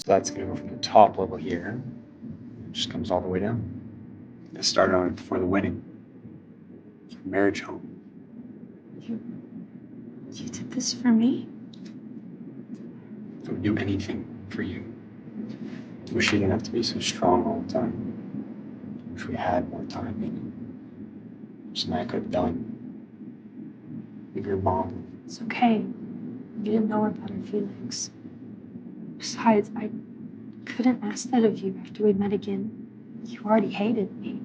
So that's gonna go from the top level here. It just comes all the way down. I started on it before the wedding. It's a marriage home. You did this for me? I would do anything for you. Wish you didn't have to be so strong all the time. Wish we had more time, maybe. Something I could have done. Maybe your mom. It's okay. You didn't know about her feelings. Besides, I couldn't ask that of you after we met again. You already hated me.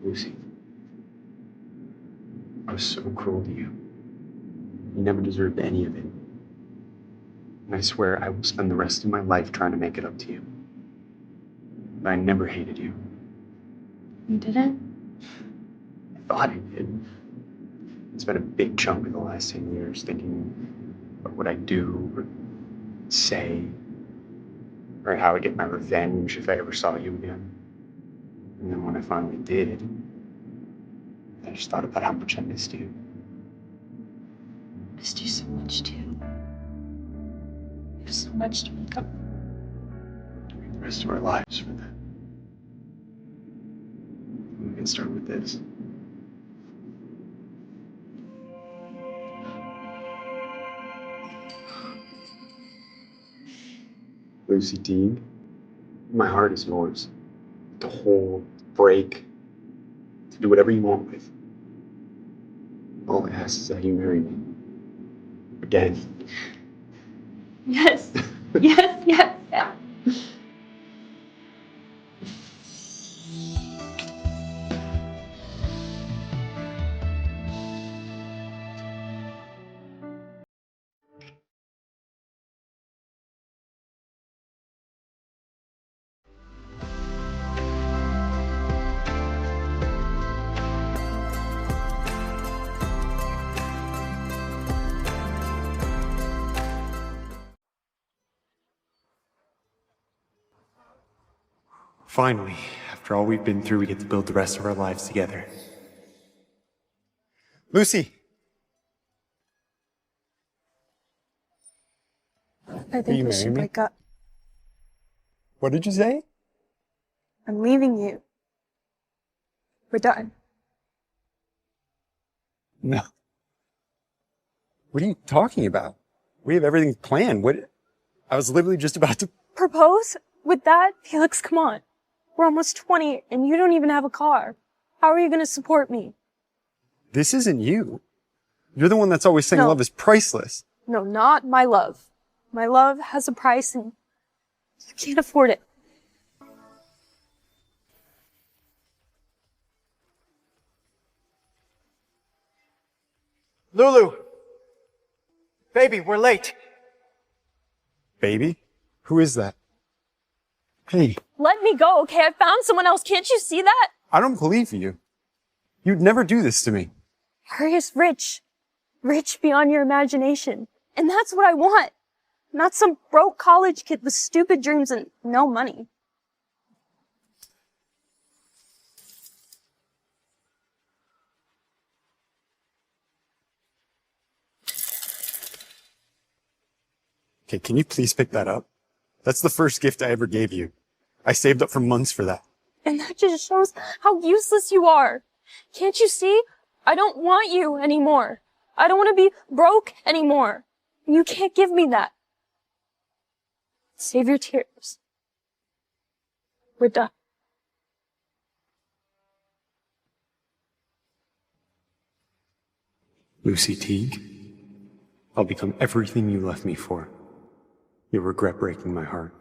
Lucy, I was so cruel to you. You never deserved any of it. And I swear I will spend the rest of my life trying to make it up to you. But I never hated you. You didn't? I thought I did. I spent a big chunk of the last 10 years thinking about what I'd do or say, or how I'd get my revenge if I ever saw you again. And then when I finally did, I just thought about how much I missed you. I missed you so much too. You have so much to make up. The rest of our lives for that. We can start with this. Lucy Teague, my heart is yours. To hold, break, to do whatever you want with. All I ask is that you marry me. Again. Yes. Yes, yes, yes. Finally, after all we've been through, we get to build the rest of our lives together. Lucy! I think we should break up. What did you say? I'm leaving you. We're done. No. What are you talking about? We have everything planned. What? I was literally just about to... Propose? With that? Felix, come on. We're almost 20 and you don't even have a car. How are you going to support me? This isn't you. You're the one that's always saying love is priceless. No, not my love. My love has a price and you can't afford it. Lulu! Baby, we're late. Baby? Who is that? Hey. Let me go, okay? I found someone else. Can't you see that? I don't believe you. You'd never do this to me. Harry is rich. Rich beyond your imagination. And that's what I want. Not some broke college kid with stupid dreams and no money. Okay, can you please pick that up? That's the first gift I ever gave you. I saved up for months for that. And that just shows how useless you are. Can't you see? I don't want you anymore. I don't want to be broke anymore. You can't give me that. Save your tears. We're done. Lucy Teague, I'll become everything you left me for. You'll regret breaking my heart.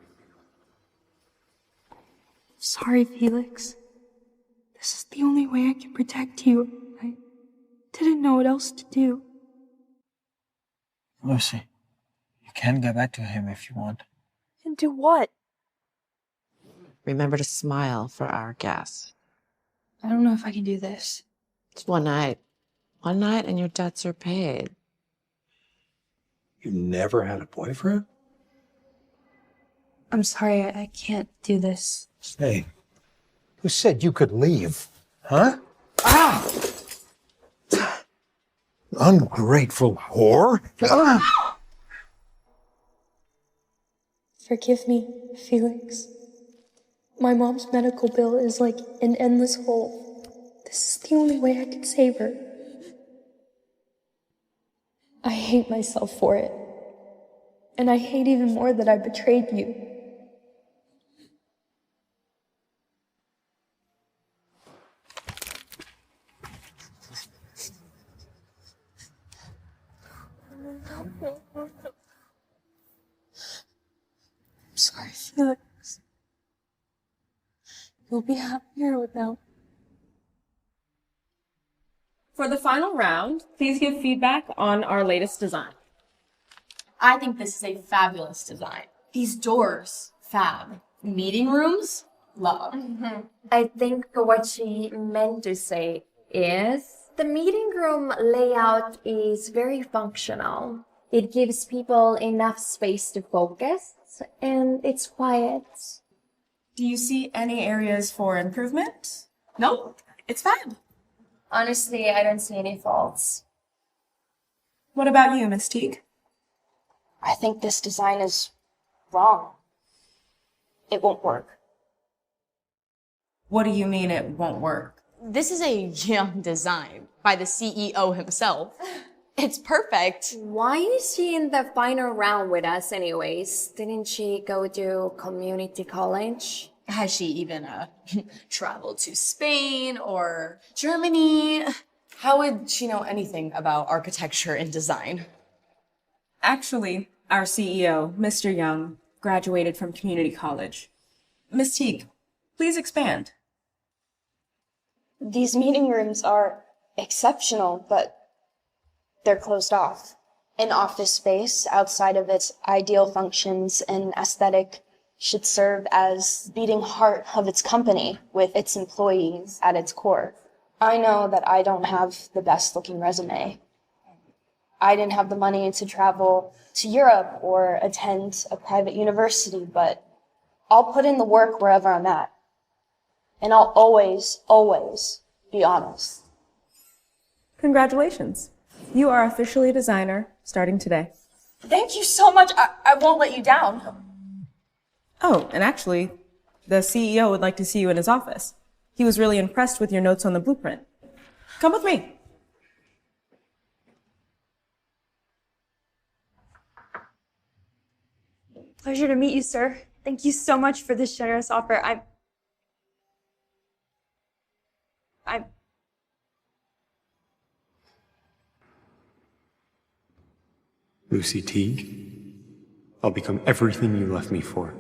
Sorry, Felix. This is the only way I can protect you. I didn't know what else to do. Lucy, you can get back to him if you want. And do what? Remember to smile for our guests. I don't know if I can do this. It's one night. One night and your debts are paid. You never had a boyfriend? I'm sorry, I can't do this. Hey, who said you could leave? Huh? Ah! Ungrateful whore! Ah! Forgive me, Felix. My mom's medical bill is like an endless hole. This is the only way I can save her. I hate myself for it. And I hate even more that I betrayed you. I'm sorry, Felix. You'll be happier without. For the final round, please give feedback on our latest design. I think this is a fabulous design. These doors, fab. Meeting rooms, love. I think what she meant to say is the meeting room layout is very functional. It gives people enough space to focus, and it's quiet. Do you see any areas for improvement? Nope, it's fab. Honestly, I don't see any faults. What about you, Miss Teague? I think this design is wrong. It won't work. What do you mean it won't work? This is a young design by the CEO himself. It's perfect. Why is she in the final round with us anyways? Didn't she go to community college? Has she even traveled to Spain or Germany? How would she know anything about architecture and design? Actually, our CEO, Mr. Young, graduated from community college. Miss Teague, please expand. These meeting rooms are exceptional, but they're closed off. An office space outside of its ideal functions and aesthetic should serve as the beating heart of its company with its employees at its core. I know that I don't have the best looking resume. I didn't have the money to travel to Europe or attend a private university, but I'll put in the work wherever I'm at. And I'll always, always be honest. Congratulations. You are officially a designer starting today. Thank you so much. I won't let you down. Oh, and actually, the CEO would like to see you in his office. He was really impressed with your notes on the blueprint. Come with me. Pleasure to meet you, sir. Thank you so much for this generous offer. I'm Lucy Teague, I'll become everything you left me for.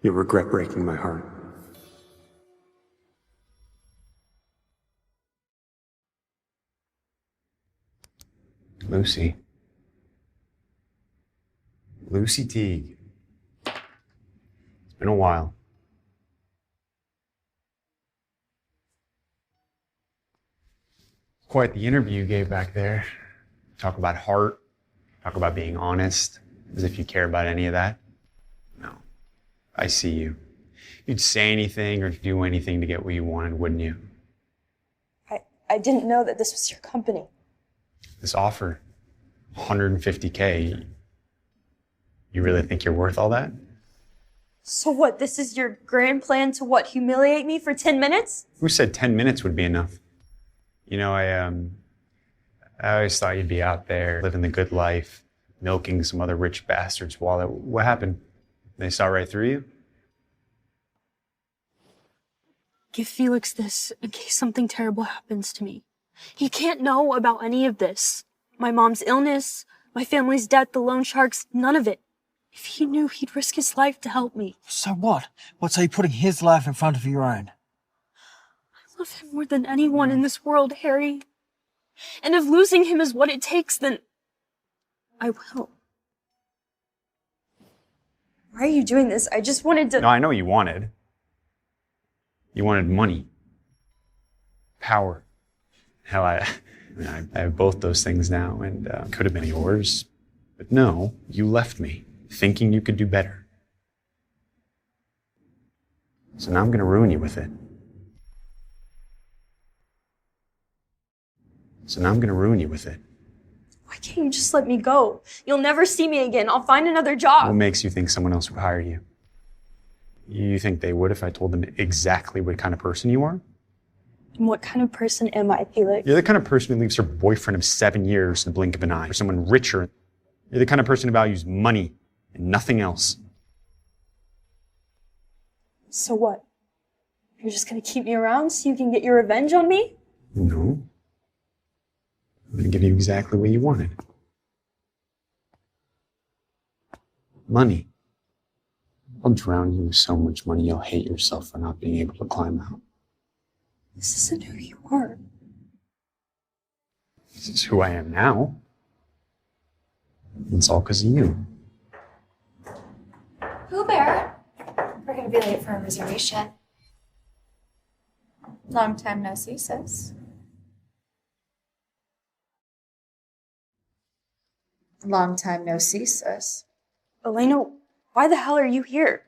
You'll regret breaking my heart. Lucy. Lucy Teague. It's been a while. Quite the interview you gave back there. Talk about heart. Talk about being honest, as if you care about any of that. No, I see you. You'd say anything or do anything to get what you wanted, wouldn't you? I didn't know that this was your company. This offer, $150K, you really think you're worth all that? So what, this is your grand plan to what, humiliate me for 10 minutes? Who said 10 minutes would be enough? You know, I always thought you'd be out there living the good life, milking some other rich bastard's wallet. What happened? They saw right through you? Give Felix this in case something terrible happens to me. He can't know about any of this. My mom's illness, my family's death, the loan sharks, none of it. If he knew, he'd risk his life to help me. So what? What's he putting his life in front of your own? I love him more than anyone in this world, Harry. And if losing him is what it takes, then I will. Why are you doing this? I just wanted to... No, I know you wanted. You wanted money. Power. Hell, I have both those things now, and could have been yours. But no, you left me, thinking you could do better. So now I'm gonna ruin you with it. Why can't you just let me go? You'll never see me again. I'll find another job. What makes you think someone else would hire you? You think they would if I told them exactly what kind of person you are? And what kind of person am I, Felix? You're the kind of person who leaves her boyfriend of 7 years in the blink of an eye for someone richer. You're the kind of person who values money and nothing else. So what? You're just gonna keep me around so you can get your revenge on me? No. I'm gonna give you exactly what you wanted. Money. I'll drown you with so much money you'll hate yourself for not being able to climb out. This isn't who you are. This is who I am now. It's all because of you. Pooh Bear. We're gonna be late for a reservation. Long time no see, sis. Long time no see, sis. Elena, why the hell are you here?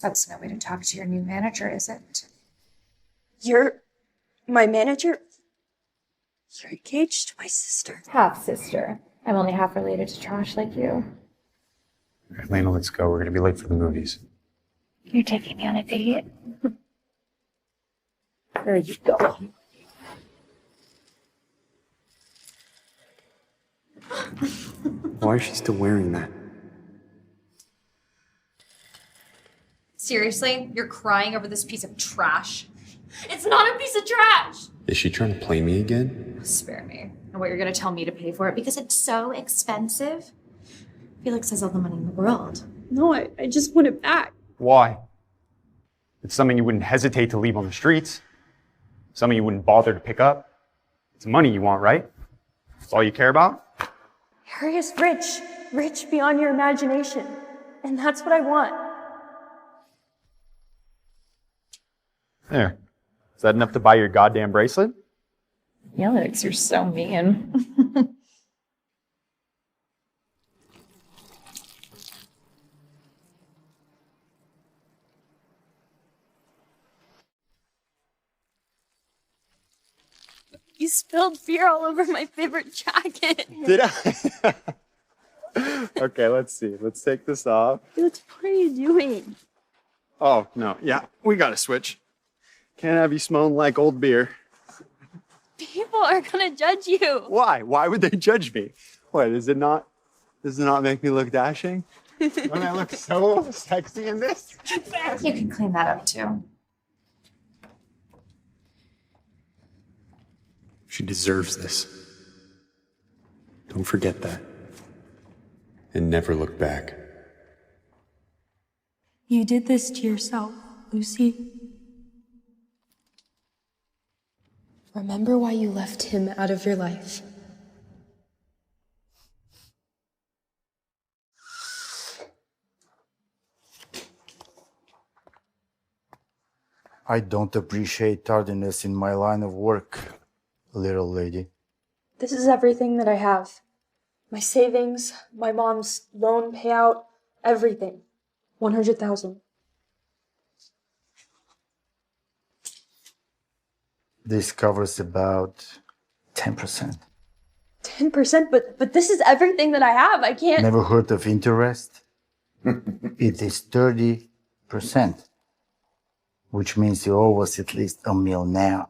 That's no way to talk to your new manager, is it? You're my manager? You're engaged to my sister. Half sister. I'm only half related to trash like you. All right, Lena, let's go. We're gonna be late for the movies. You're taking me on a date? There you go. Why is she still wearing that? Seriously? You're crying over this piece of trash? It's not a piece of trash! Is she trying to play me again? Spare me. And what, you're gonna tell me to pay for it because it's so expensive? Felix has all the money in the world. No, I just want it back. Why? It's something you wouldn't hesitate to leave on the streets. Something you wouldn't bother to pick up. It's money you want, right? That's all you care about? Harry is rich. Rich beyond your imagination. And that's what I want. There. Is that enough to buy your goddamn bracelet? Felix, you're so mean. You spilled beer all over my favorite jacket. Did I? Okay, let's see. Let's take this off. What are you doing? Oh, no. Yeah, we gotta switch. Can't have you smelling like old beer. People are gonna judge you. Why? Why would they judge me? What, does it not make me look dashing? Don't I look so sexy in this? You can clean that up too. She deserves this. Don't forget that. And never look back. You did this to yourself, Lucy. Remember why you left him out of your life. I don't appreciate tardiness in my line of work, little lady. This is everything that I have. My savings, my mom's loan payout, everything. 100,000. This covers about 10%. 10%? But this is everything that I have. I can't. Never heard of interest? It is 30%, which means you owe us at least $1 million now.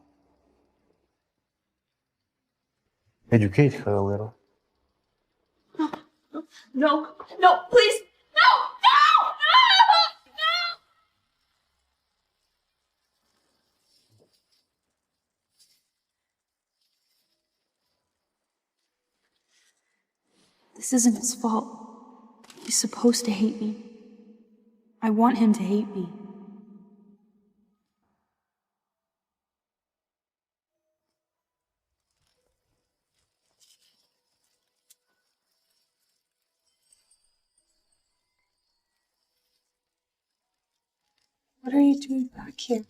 Educate her a little. No, please. No! This isn't his fault. He's supposed to hate me. I want him to hate me. What are you doing back here?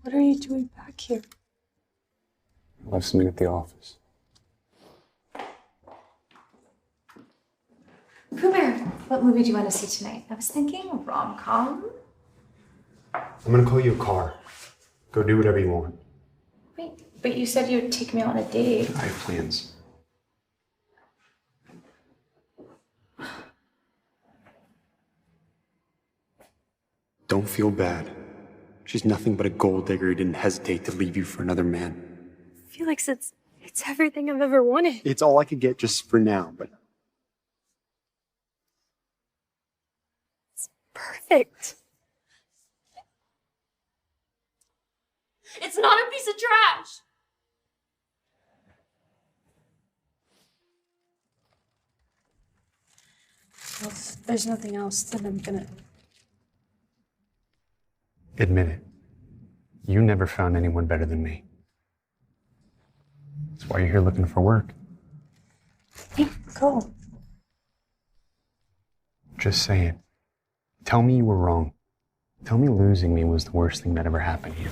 What are you doing back here? I left something at the office. Pooh Bear, what movie do you want to see tonight? I was thinking rom-com. I'm gonna call you a car. Go do whatever you want. Wait, But you said you'd take me on a date. I have plans. Don't feel bad. She's nothing but a gold digger who didn't hesitate to leave you for another man. Felix, it's everything I've ever wanted. It's all I could get just for now, but Perfect. It's not a piece of trash. Well, if there's nothing else, then I'm gonna... admit it. You never found anyone better than me. That's why you're here looking for work. Hey, go. Just saying. Tell me you were wrong. Tell me losing me was the worst thing that ever happened to you.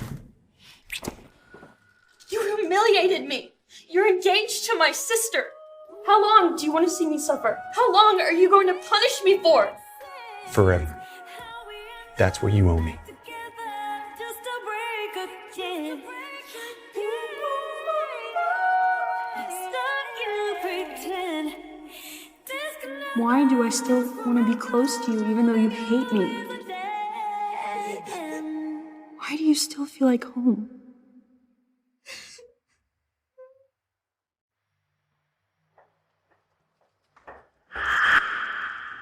You humiliated me. You're engaged to my sister. How long do you want to see me suffer? How long are you going to punish me for? Forever. That's what you owe me. Why do I still want to be close to you even though you hate me? Why do you still feel like home?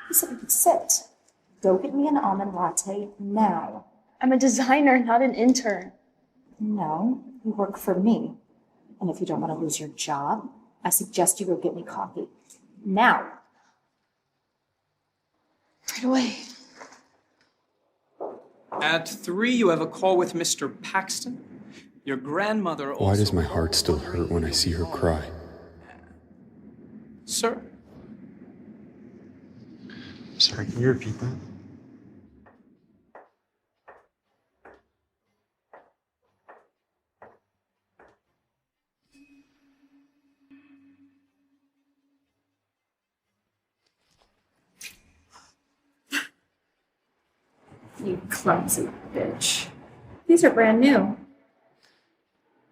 Listen, sit. Go get me an almond latte now. I'm a designer, not an intern. No, you work for me. And if you don't want to lose your job, I suggest you go get me coffee. Now. Right away. At 3, you have a call with Mr. Paxton. Your grandmother also... Why does my heart still hurt when I see her cry? Sir? Sorry, can you repeat that? You clumsy bitch. These are brand new.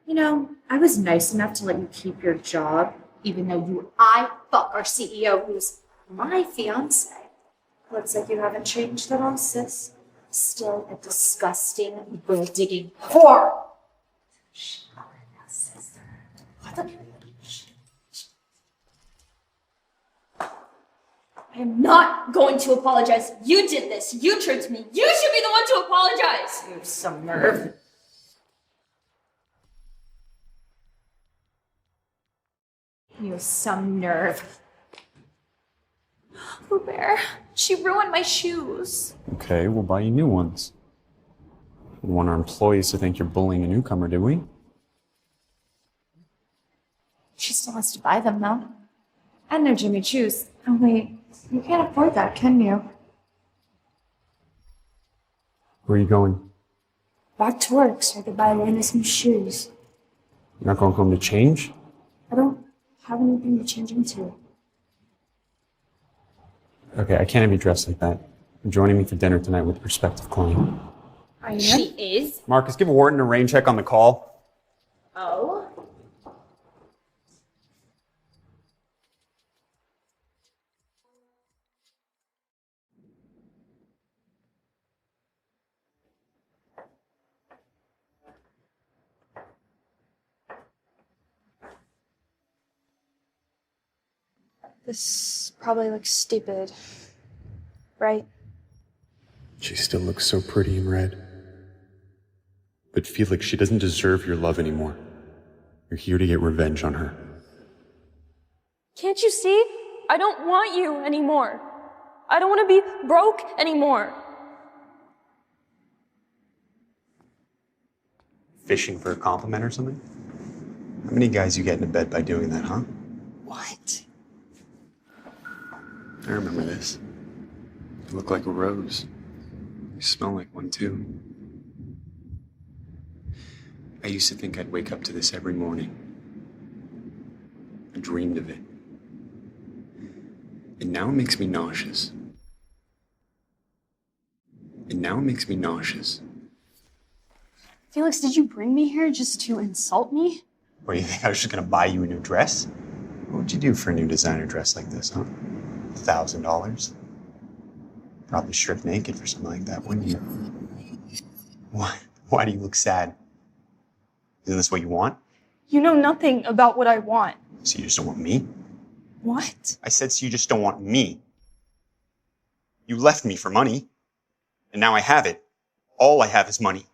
You know, I was nice enough to let you keep your job, even though I fuck our CEO, who's my fiance. Looks like you haven't changed at all, sis. Still a disgusting, gold-digging whore. Shut up now, sis. What the... I am not going to apologize. You did this. You tricked me. You should be the one to apologize. You have some nerve. You have some nerve. Pooh Bear, she ruined my shoes. Okay, we'll buy you new ones. We want our employees to think you're bullying a newcomer, do we? She still has to buy them, though. And they're Jimmy Choo's. Oh, wait. You can't afford that, can you? Where are you going? Back to work so I could buy Lana some shoes. You're not going home to change? I don't have anything to change into. Okay, I can't have you dressed like that. You're joining me for dinner tonight with a prospective client. I am. She is? Marcus, give Wharton a rain check on the call. Oh? This probably looks stupid, right? She still looks so pretty in red. But Felix, she doesn't deserve your love anymore. You're here to get revenge on her. Can't you see? I don't want you anymore. I don't want to be broke anymore. Fishing for a compliment or something? How many guys you get into bed by doing that, huh? What? I remember this. You look like a rose. You smell like one, too. I used to think I'd wake up to this every morning. I dreamed of it. And now it makes me nauseous. Felix, did you bring me here just to insult me? What, you think I was just gonna buy you a new dress? What would you do for a new designer dress like this, huh? $1,000? Probably strip naked for something like that, wouldn't you? Why? Why do you look sad? Isn't this what you want? You know nothing about what I want. So you just don't want me? What? I said, so you just don't want me. You left me for money, and now I have it. All I have is money.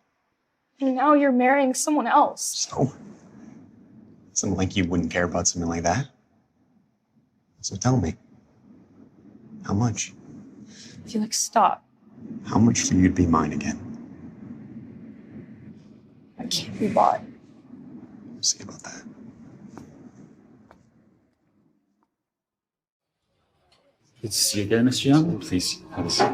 And now you're marrying someone else. So? Someone like you wouldn't care about something like that. So tell me, how much? Felix, stop. How much for you to be mine again? I can't be bought. We'll see about that. Good to see you again, Mr. Young. Please, have a seat.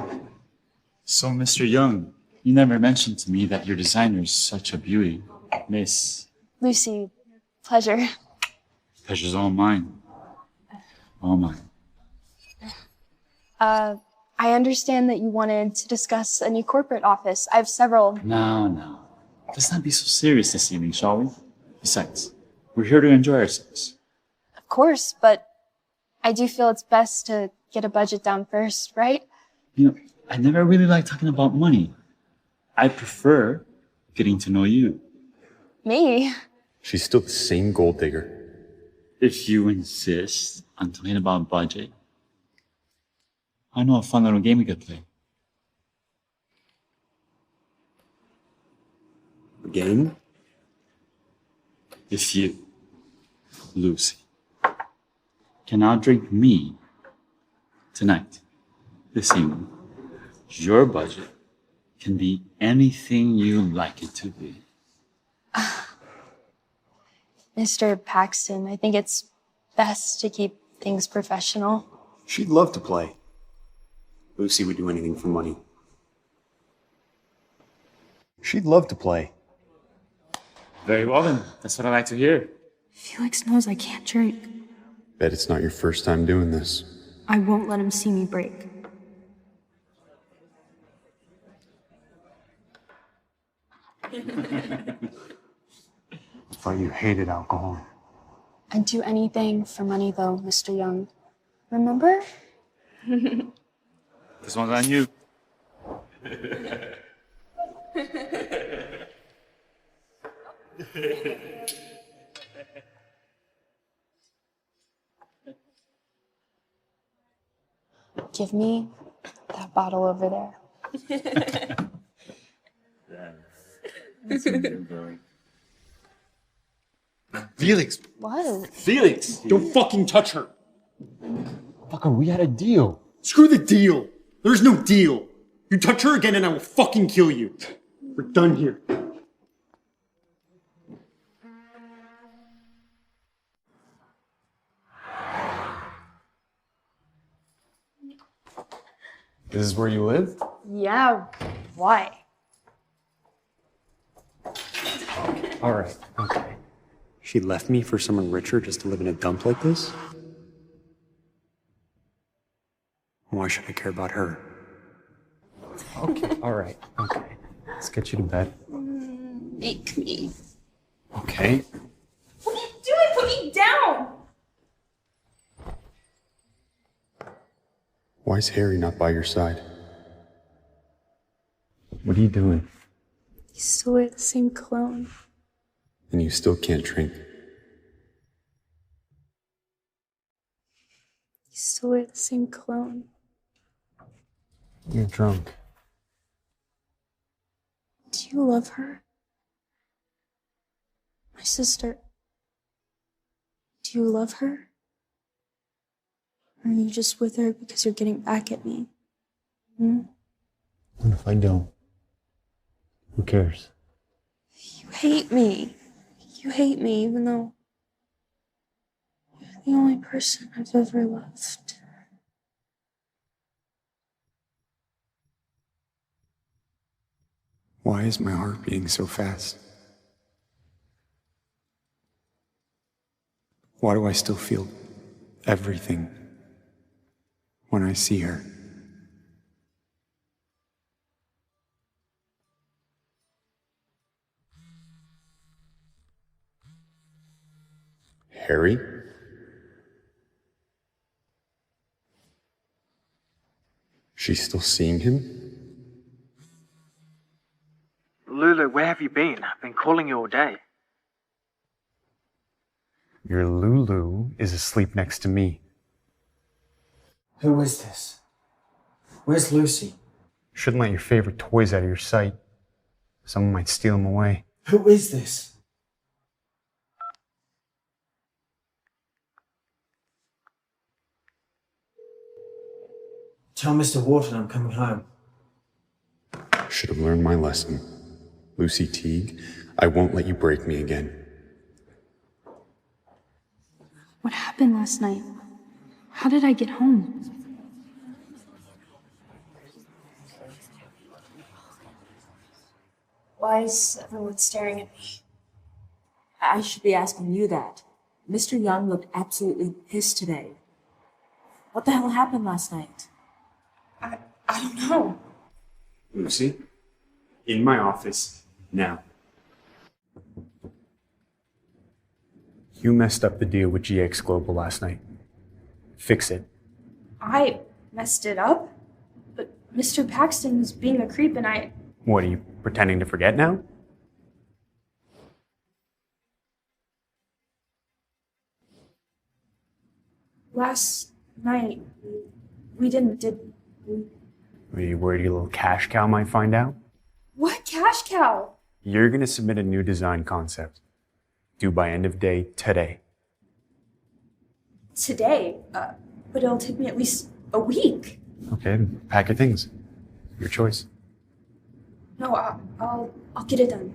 So, Mr. Young, you never mentioned to me that your designer is such a beauty. Miss. Lucy, pleasure. Pleasure's all mine. All mine. I understand that you wanted to discuss a new corporate office. I have several. No. Let's not be so serious this evening, shall we? Besides, we're here to enjoy ourselves. Of course, but I do feel it's best to get a budget down first, right? You know, I never really like talking about money. I prefer getting to know you. Me? She's still the same gold digger. If you insist on talking about budget, I know a fun little game we could play. A game? If you, Lucy, can outdrink me tonight, this evening, your budget can be anything you like it to be. Mr. Paxton, I think it's best to keep things professional. She'd love to play. Lucy would do anything for money. She'd love to play. Very well then, that's what I like to hear. Felix knows I can't drink. Bet it's not your first time doing this. I won't let him see me break. I thought you hated alcohol. I'd do anything for money, though, Mr. Young. Remember? This one's on you. Give me that bottle over there. Felix! What? Felix, don't fucking touch her. Fucker, we had a deal. Screw the deal. There's no deal. You touch her again and I will fucking kill you. We're done here. This is where you live? Yeah, why? All right, okay. She left me for someone richer just to live in a dump like this? Why should I care about her? Okay, all right, okay. Let's get you to bed. Make me. Okay. What are you doing? Put me down! Why is Harry not by your side? What are you doing? You still wear the same cologne. And you still can't drink. You still wear the same cologne. You're drunk. Do you love her? My sister. Do you love her? Or are you just with her because you're getting back at me? What if I don't? Who cares? You hate me. You hate me even though you're the only person I've ever loved. Why is my heart beating so fast? Why do I still feel everything when I see her? Harry? She's still seeing him? Lulu, where have you been? I've been calling you all day. Your Lulu is asleep next to me. Who is this? Where's Lucy? Shouldn't let your favorite toys out of your sight. Someone might steal them away. Who is this? Tell Mr. Wharton I'm coming home. Should have learned my lesson. Lucy Teague, I won't let you break me again. What happened last night? How did I get home? Why is everyone staring at me? I should be asking you that. Mr. Young looked absolutely pissed today. What the hell happened last night? I don't know. Lucy, in my office, now. You messed up the deal with GX Global last night. Fix it. I messed it up? But Mr. Paxton was being a creep and I... What, are you pretending to forget now? Last night, we didn't, did we? Are you worried your little cash cow might find out? What cash cow? You're gonna submit a new design concept. Due by end of day today. Today? But it'll take me at least a week. Okay, then pack your things. Your choice. No, I'll get it done.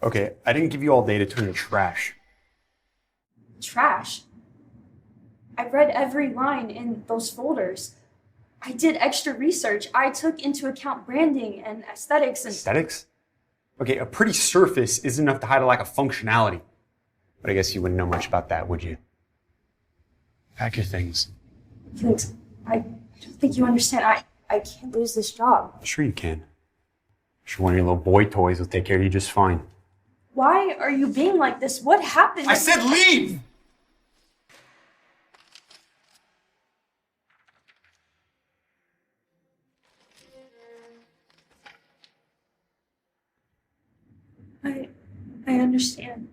Okay, I didn't give you all day to turn to trash. Trash? I read every line in those folders. I did extra research. I took into account branding and aesthetics and... Aesthetics? Okay, a pretty surface isn't enough to hide a lack of functionality. But I guess you wouldn't know much about that, would you? Pack your things. Felix, I don't think you understand. I can't lose this job. Sure you can. Sure, one of your little boy toys will take care of you just fine. Why are you being like this? What happened? I said leave! I understand.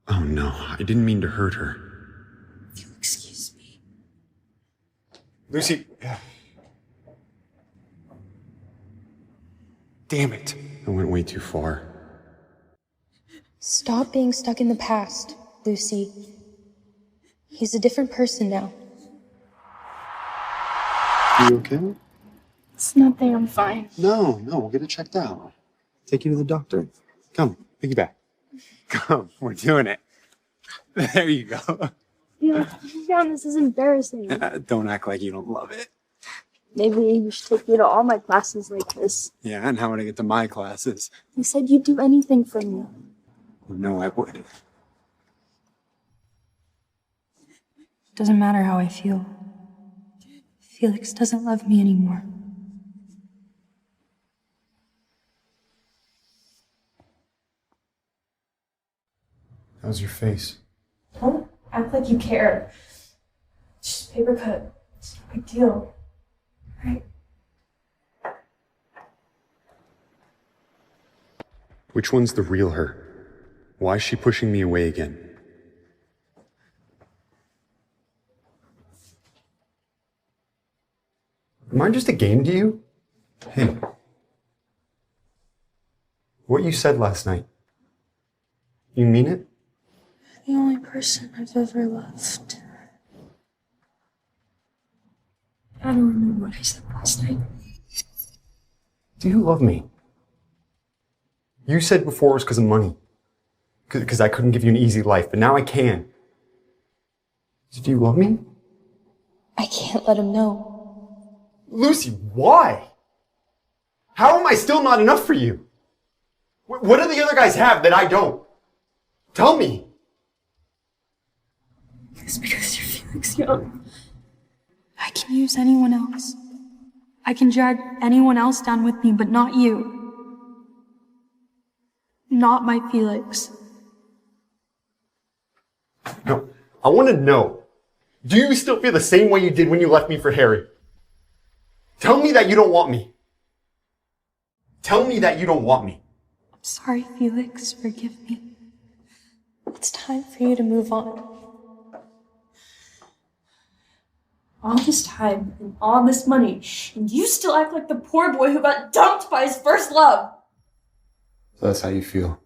Oh no, I didn't mean to hurt her. If you'll excuse me. Lucy. Damn it. I went way too far. Stop being stuck in the past, Lucy. He's a different person now. You okay? It's nothing, I'm fine. No, we'll get it checked out. Take you to the doctor. Come, piggyback. Come, we're doing it. There you go. Yeah, this is embarrassing. Don't act like you don't love it. Maybe you should take me to all my classes like this. Yeah, and how would I get to my classes? You said you'd do anything for me. No, I would. Doesn't matter how I feel. Felix doesn't love me anymore. How's your face? Don't act like you care. It's just paper cut. It's no big deal. Right? Which one's the real her? Why is she pushing me away again? Am I just a game to you? Hey. What you said last night. You mean it? The only person I've ever loved. I don't remember what I said last night. Do you love me? You said before it was because of money. Because I couldn't give you an easy life, but now I can. So do you love me? I can't let him know. Lucy, why? How am I still not enough for you? What do the other guys have that I don't? Tell me. It's because you're Felix Young. I can use anyone else. I can drag anyone else down with me, but not you. Not my Felix. No, I want to know. Do you still feel the same way you did when you left me for Harry? Tell me that you don't want me. Tell me that you don't want me. I'm sorry, Felix. Forgive me. It's time for you to move on. All this time and all this money, and you still act like the poor boy who got dumped by his first love. So that's how you feel.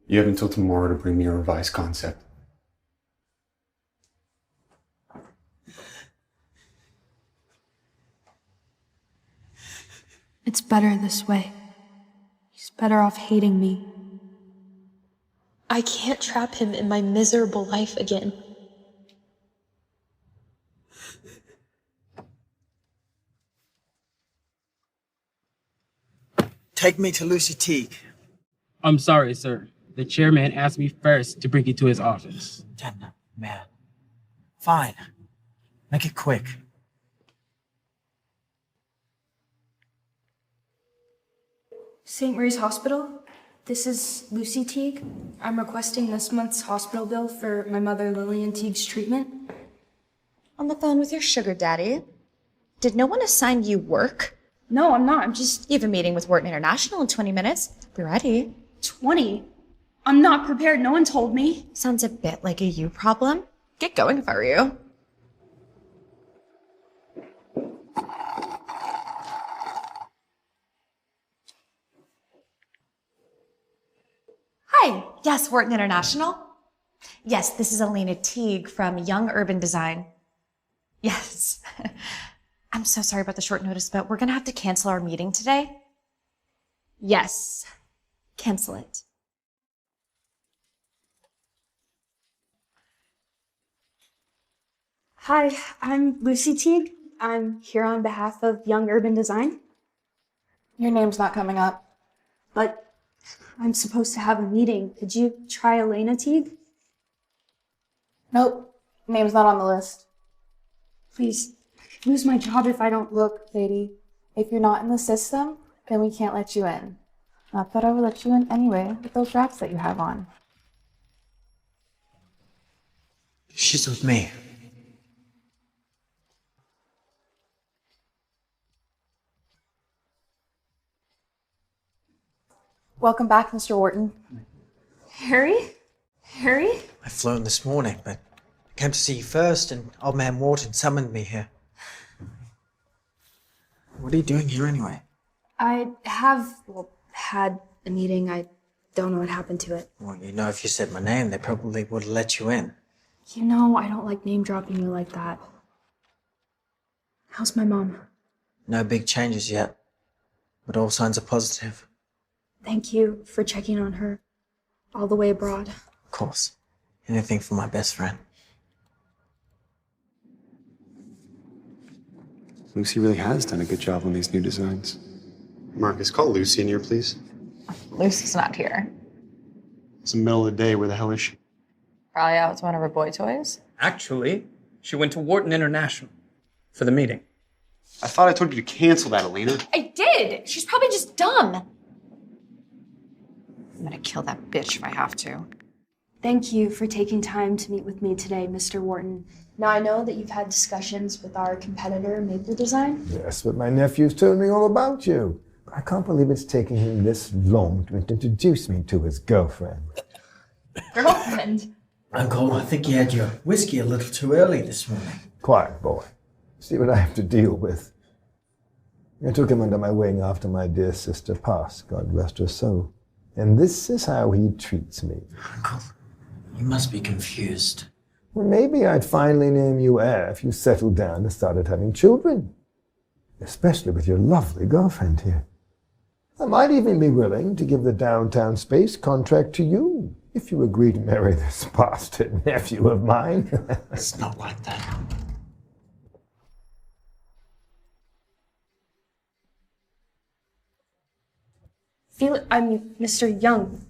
You have until tomorrow to bring me a revised concept. It's better this way. He's better off hating me. I can't trap him in my miserable life again. Take me to Lucy Teague. I'm sorry, sir. The chairman asked me first to bring you to his office. Man. Fine. Make it quick. St. Mary's Hospital. This is Lucy Teague. I'm requesting this month's hospital bill for my mother Lillian Teague's treatment. On the phone with your sugar daddy. Did no one assign you work? No, I'm not. I'm just... You have a meeting with Wharton International in 20 minutes. Be ready. 20? I'm not prepared. No one told me. Sounds a bit like a you problem. Get going if I were you. Hi. Yes, Wharton International. Yes, this is Alina Teague from Young Urban Design. Yes. I'm so sorry about the short notice, but we're gonna have to cancel our meeting today. Yes. Cancel it. Hi, I'm Lucy Teague. I'm here on behalf of Young Urban Design. Your name's not coming up. But I'm supposed to have a meeting. Could you try Elena Teague? Nope. Name's not on the list. Please, I could lose my job if I don't Look, lady, if you're not in the system, then we can't let you in. Not that I would let you in anyway with those wraps that you have on. She's with me. Welcome back, Mr. Wharton. Harry? Harry? I flew in this morning, but I came to see you first, and old man Wharton summoned me here. What are you doing here anyway? I had a meeting. I don't know what happened to it. Well, you know, if you said my name, they probably would have let you in. You know, I don't like name dropping you like that. How's my mom? No big changes yet, but all signs are positive. Thank you for checking on her all the way abroad. Of course. Anything for my best friend. Lucy really has done a good job on these new designs. Marcus, call Lucy in here, please. Lucy's not here. It's the middle of the day. Where the hell is she? Probably out with one of her boy toys. Actually, she went to Wharton International for the meeting. I thought I told you to cancel that, Alina. I did! She's probably just dumb. I'm gonna kill that bitch if I have to. Thank you for taking time to meet with me today, Mr. Wharton. Now, I know that you've had discussions with our competitor, Maple Design. Yes, but my nephew's told me all about you. I can't believe it's taking him this long to introduce me to his girlfriend. Girlfriend? Uncle, I think you had your whiskey a little too early this morning. Quiet, boy. See what I have to deal with. I took him under my wing after my dear sister passed, God rest her soul. And this is how he treats me. Uncle, you must be confused. Well, maybe I'd finally name you heir if you settled down and started having children. especially with your lovely girlfriend here. I might even be willing to give the downtown space contract to you if you agree to marry this bastard nephew of mine. It's not like that. Mr. Young.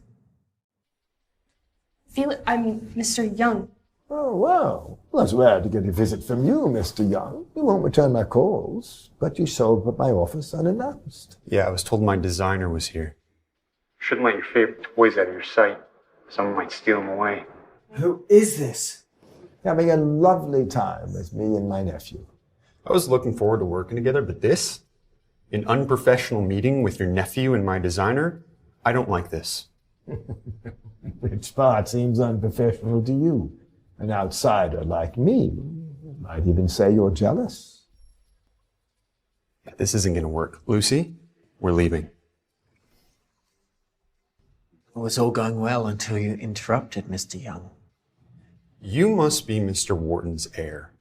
Mr. Young. Oh, well, it's rare to get a visit from you, Mr. Young. You won't return my calls, but you showed up at my office unannounced. Yeah, I was told my designer was here. Shouldn't let your favorite toys out of your sight. Someone might steal them away. Who is this? Having a lovely time with me and my nephew. I was looking forward to working together, but this? An unprofessional meeting with your nephew and my designer? I don't like this. Which part seems unprofessional to you? An outsider like me might even say you're jealous. Yeah, this isn't going to work. Lucy, we're leaving. It was all going well until you interrupted, Mr. Young. You must be Mr. Wharton's heir.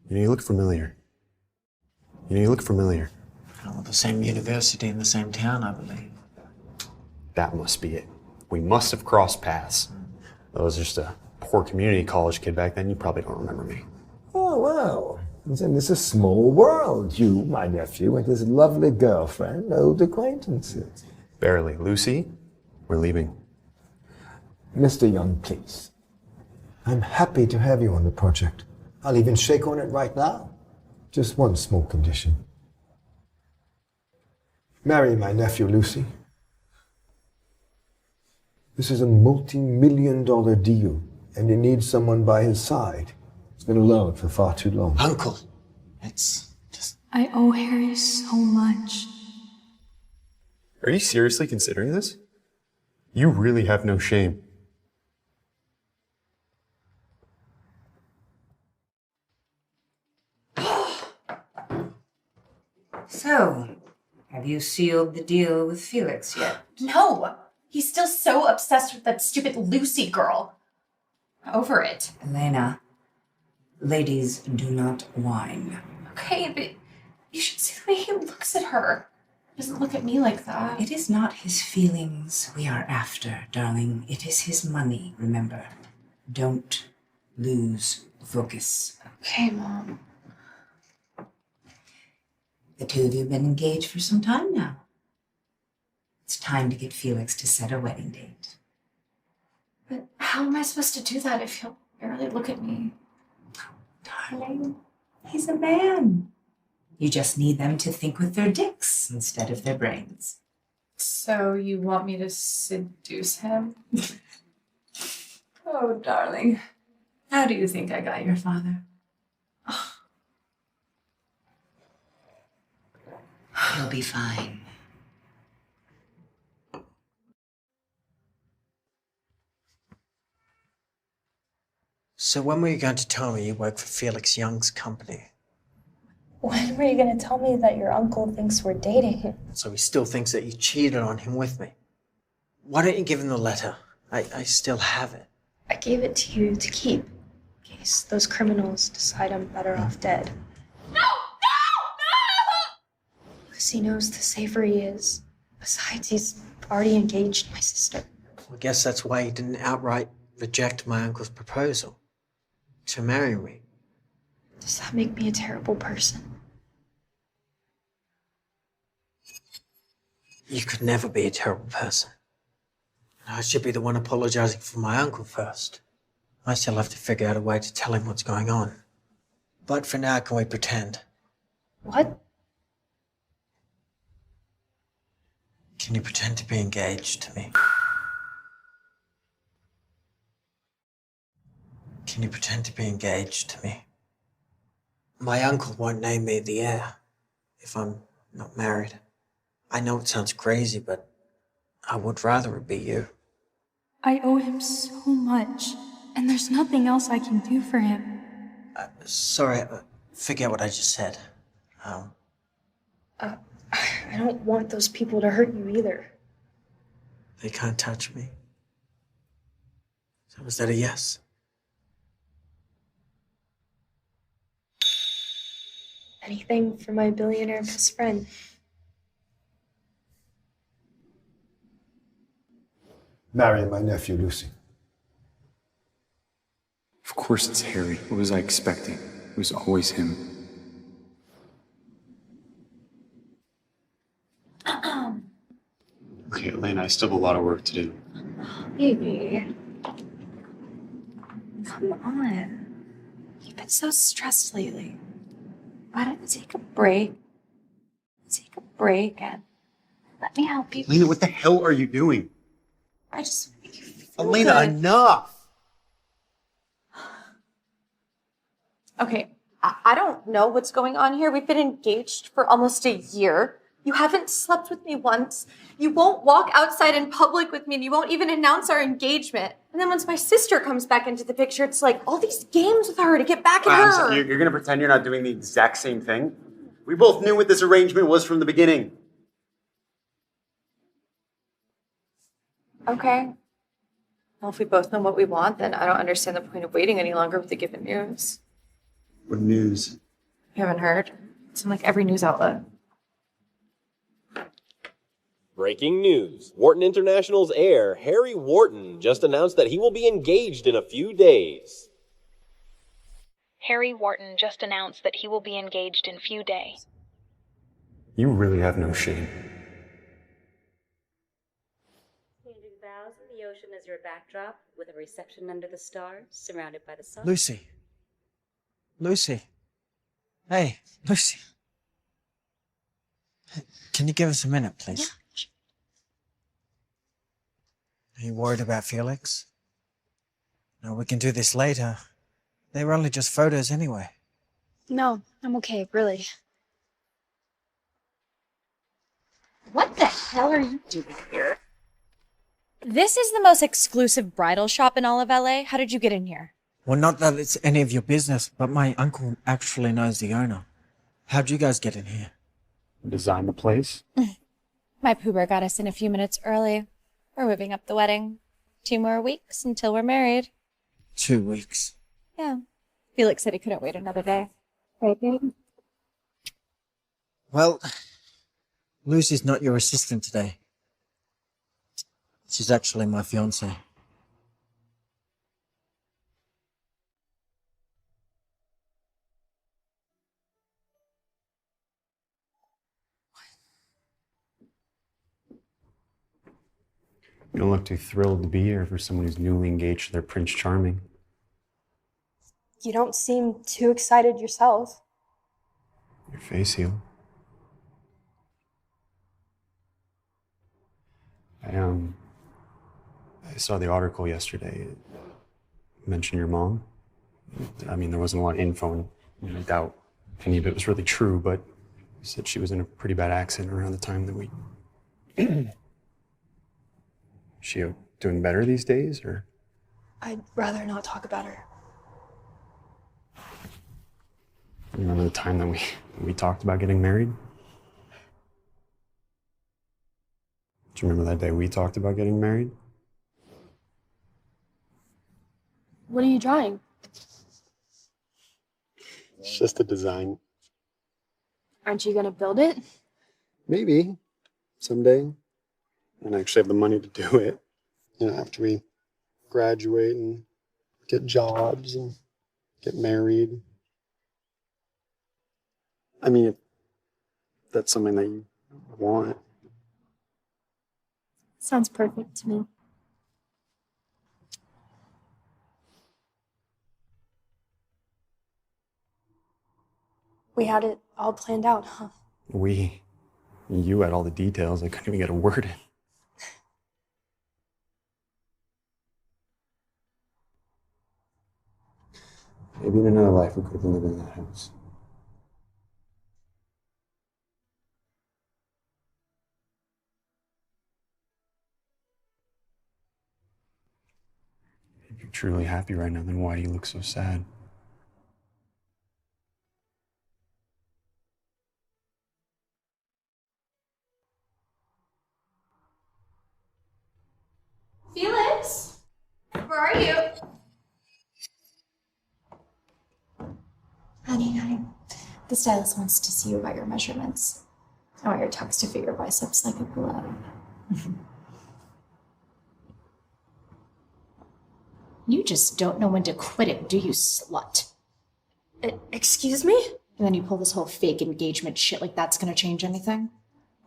You look familiar. You look familiar. Oh, the same university in the same town, I believe. That must be it. We must have crossed paths. I was just a poor community college kid back then. You probably don't remember me. Oh, well. Then this is a small world. You, my nephew, and his lovely girlfriend, old acquaintances. Barely. Lucy, we're leaving. Mr. Young, please. I'm happy to have you on the project. I'll even shake on it right now. Just one small condition. Marry my nephew, Lucy. This is a multi-million-dollar deal, and he needs someone by his side. He's been alone for far too long. Uncle, it's just... I owe Harry so much. Are you seriously considering this? You really have no shame. So, have you sealed the deal with Felix yet? No! He's still so obsessed with that stupid Lucy girl. Over it. Elena, ladies do not whine. Okay, but you should see the way he looks at her. He doesn't look at me like that. It is not his feelings we are after, darling. It is his money, remember. Don't lose focus. Okay, Mom. The two of you have been engaged for some time now. It's time to get Felix to set a wedding date. But how am I supposed to do that if he'll barely look at me? Darling, he's a man. You just need them to think with their dicks instead of their brains. So you want me to seduce him? Oh, darling. How do you think I got your father? He'll be fine. So when were you going to tell me you work for Felix Young's company? When were you going to tell me that your uncle thinks we're dating? So he still thinks that you cheated on him with me. Why don't you give him the letter? I still have it. I gave it to you to keep, in case those criminals decide I'm better off dead. No! Lucy knows the safer he is. Besides, he's already engaged my sister. I guess that's why he didn't outright reject my uncle's proposal to marry me. Does that make me a terrible person? You could never be a terrible person. I should be the one apologizing for my uncle first. I still have to figure out a way to tell him what's going on. But for now, can we pretend? What? Can you pretend to be engaged to me? Can you pretend to be engaged to me? My uncle won't name me the heir if I'm not married. I know it sounds crazy, but I would rather it be you. I owe him so much, and there's nothing else I can do for him. Sorry, forget what I just said. I don't want those people to hurt you either. They can't touch me. So was that a yes? Anything for my billionaire best friend. Marry my nephew, Lucy. Of course it's Harry. What was I expecting? It was always him. Okay, Elena, I still have a lot of work to do. Baby. Come on. You've been so stressed lately. Why don't you take a break? Take a break and let me help you. Elena, what the hell are you doing? I just want to make you feel Elena, good. enough! Okay, I don't know what's going on here. We've been engaged for almost a year. You haven't slept with me once. You won't walk outside in public with me, and you won't even announce our engagement. And then once my sister comes back into the picture, it's like all these games with her to get back at her. So you're gonna pretend you're not doing the exact same thing? We both knew what this arrangement was from the beginning. Okay. Well, if we both know what we want, then I don't understand the point of waiting any longer with the given news. What news? You haven't heard? It's in like every news outlet. Breaking news. Wharton International's heir, Harry Wharton, just announced that he will be engaged in a few days. Harry Wharton just announced that he will be engaged in few days. You really have no shame. Changing vows in the ocean as your backdrop, with a reception under the stars, surrounded by the sun. Lucy. Lucy. Hey, Lucy. Can you give us a minute, please? Are you worried about Felix? No, we can do this later. They were only just photos anyway. No, I'm okay, really. What the hell are you doing here? This is the most exclusive bridal shop in all of LA. How did you get in here? Well, not that it's any of your business, but my uncle actually knows the owner. How'd you guys get in here? Design the place? My poober got us in a few minutes early. We're moving up the wedding. 2 more weeks until we're married. 2 weeks. Yeah. Felix said he couldn't wait another day. Right, babe? Well, Lucy's not your assistant today. She's actually my fiancée. You don't look too thrilled to be here for someone who's newly engaged to their Prince Charming. You don't seem too excited yourself. Your face healed. I saw the article yesterday. It mentioned your mom. I mean, there wasn't a lot of info, and I doubt any of it was really true, but you said she was in a pretty bad accident around the time that we... Is she doing better these days, or? I'd rather not talk about her. You remember the time that we talked about getting married? Do you remember that day we talked about getting married? What are you drawing? It's just a design. Aren't you gonna build it? Maybe. Someday. And I actually have the money to do it. You know, after we graduate and get jobs and get married. I mean, if that's something that you want. Sounds perfect to me. We had it all planned out, huh? You had all the details. I couldn't even get a word in. Maybe in another life we could have been living in that house. If you're truly happy right now, then why do you look so sad? Felix? Where are you? Honey, The stylist wants to see you about your measurements. I want your tux to fit your biceps like a glove. You just don't know when to quit it, do you, slut? Excuse me? And then you pull this whole fake engagement shit like that's gonna change anything?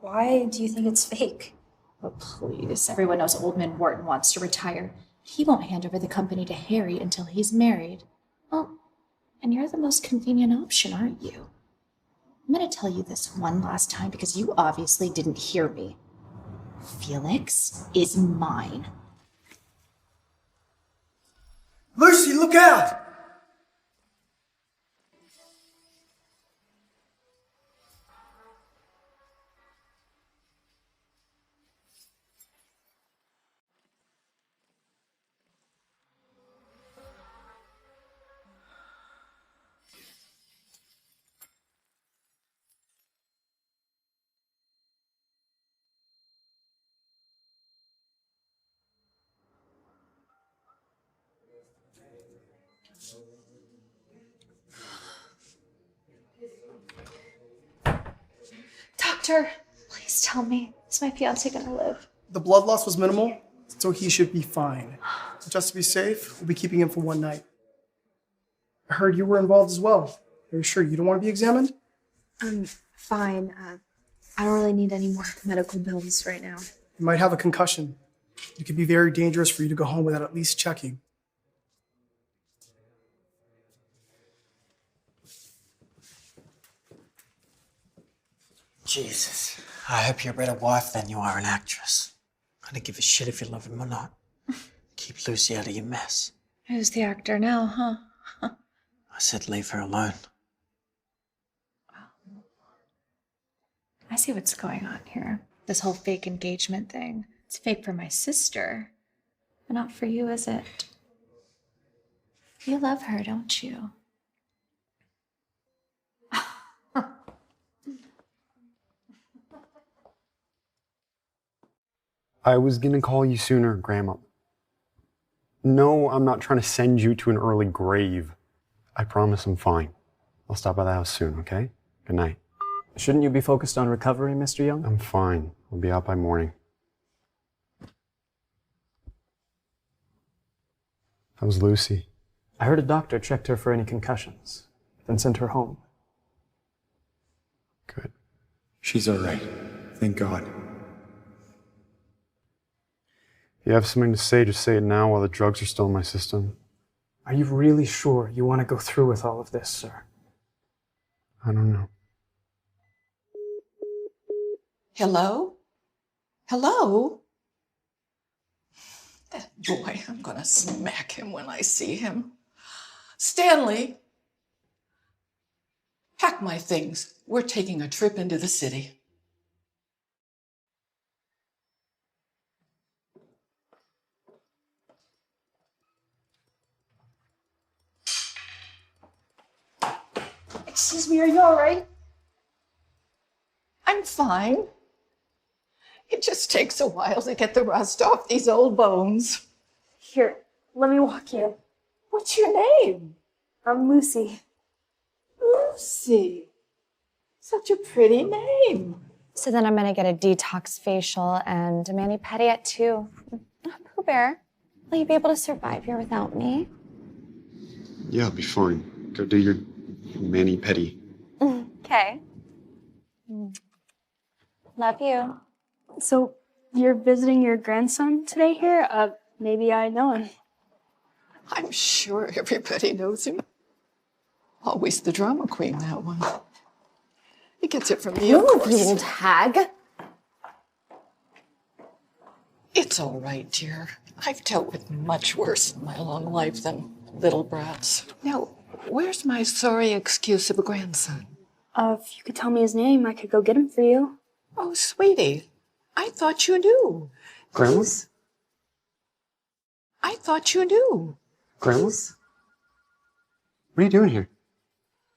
Why do you think it's fake? Oh, please. Everyone knows Old Man Wharton wants to retire. He won't hand over the company to Harry until he's married. Well, and you're the most convenient option, aren't you? I'm gonna tell you this one last time because you obviously didn't hear me. Felix is mine. Lucy, look out! Doctor, please tell me, is my fiance gonna live? The blood loss was minimal, so he should be fine. Just to be safe, we'll be keeping him for one night. I heard you were involved as well. Are you sure you don't want to be examined? I'm fine. I don't really need any more medical bills right now. You might have a concussion. It could be very dangerous for you to go home without at least checking. Jesus. I hope you're a better wife than you are an actress. I don't give a shit if you love him or not. Keep Lucy out of your mess. Who's the actor now, huh? I said leave her alone. I see what's going on here. This whole fake engagement thing. It's fake for my sister, but not for you, is it? You love her, don't you? I was gonna call you sooner, Grandma. No, I'm not trying to send you to an early grave. I promise I'm fine. I'll stop by the house soon, okay? Good night. Shouldn't you be focused on recovery, Mr. Young? I'm fine. I'll be out by morning. How's Lucy? I heard a doctor checked her for any concussions, then sent her home. Good. She's all right. Thank God. If you have something to say, just say it now while the drugs are still in my system. Are you really sure you want to go through with all of this, sir? I don't know. Hello? Hello? That boy, I'm gonna smack him when I see him. Stanley, pack my things. We're taking a trip into the city. Excuse me, are you all right? I'm fine. It just takes a while to get the rust off these old bones. Here, let me walk you. What's your name? I'm Lucy. Lucy. Such a pretty name. So then I'm gonna get a detox facial and a mani-pedi at 2. Pooh Bear, will you be able to survive here without me? Yeah, I'll be fine. Go do your mani-pedi. Okay. Love you. So, you're visiting your grandson today here? Maybe I know him. I'm sure everybody knows him. Always the drama queen, that one. He gets it from me, of Move, course. you old hag. It's all right, dear. I've dealt with much worse in my long life than little brats. Now, where's my sorry excuse of a grandson? If you could tell me his name, I could go get him for you. Oh, sweetie, I thought you knew. Grandma? I thought you knew. Grandma? What are you doing here?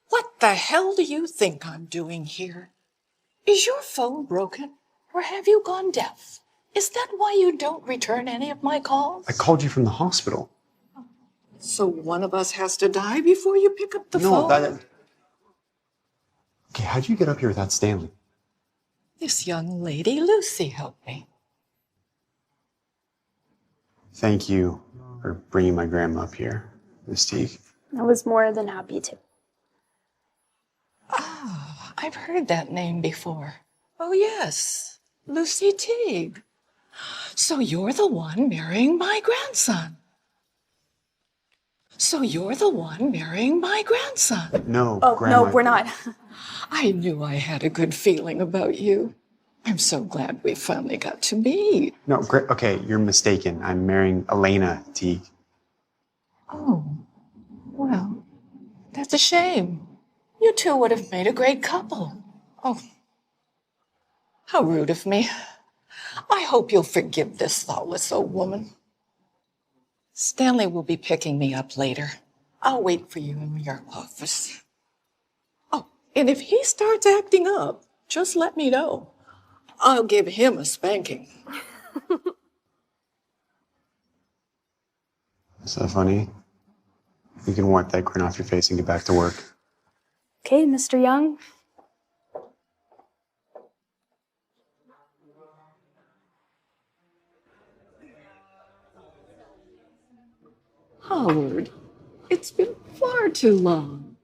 What the hell do you think I'm doing here? Is your phone broken, or have you gone deaf? Is that why you don't return any of my calls? I called you from the hospital. So one of us has to die before you pick up the No, phone? that... Okay, how'd you get up here without Stanley? This young lady, Lucy, helped me. Thank you for bringing my grandma up here, Miss Teague. I was more than happy to. Ah, I've heard that name before. Oh, yes, Lucy Teague. So you're the one marrying my grandson. So you're the one marrying my grandson. No, Oh, Grandma. no, we're not. I knew I had a good feeling about you. I'm so glad we finally got to meet. No, okay, you're mistaken. I'm marrying Elena Teague. Oh, well, that's a shame. You two would have made a great couple. Oh, how rude of me. I hope you'll forgive this thoughtless old woman. Stanley will be picking me up later. I'll wait for you in your office. Oh, and if he starts acting up, just let me know. I'll give him a spanking. Is that funny? You can wipe that grin off your face and get back to work. Okay, Mr. Young. Howard, it's been far too long.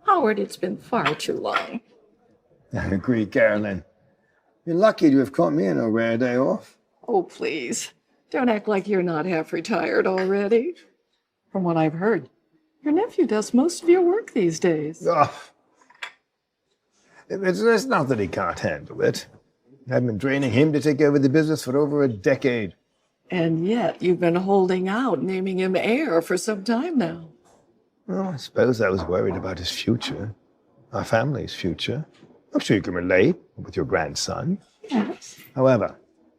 Howard, it's been far too long. I agree, Carolyn. You're lucky to have caught me on a rare day off. Oh, please. Don't act like you're not half retired already. From what I've heard, your nephew does most of your work these days. Oh. It's not that he can't handle it. I've been training him to take over the business for over a decade. And yet you've been holding out, naming him heir for some time now. Well, I suppose I was worried about his future, our family's future. I'm sure you can relate with your grandson. Yes. However,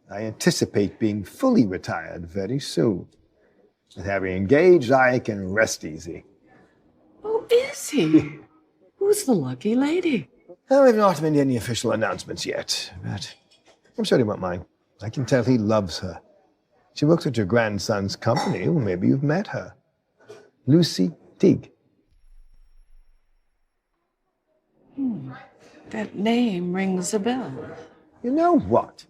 I anticipate being fully retired very soon. With having engaged, I can rest easy. Oh, is he? Who's the lucky lady? There have not been any official announcements yet, but I'm sure he won't mind. I can tell he loves her. She works at your grandson's company. Well, maybe you've met her. Lucy Teague. That name rings a bell. You know what?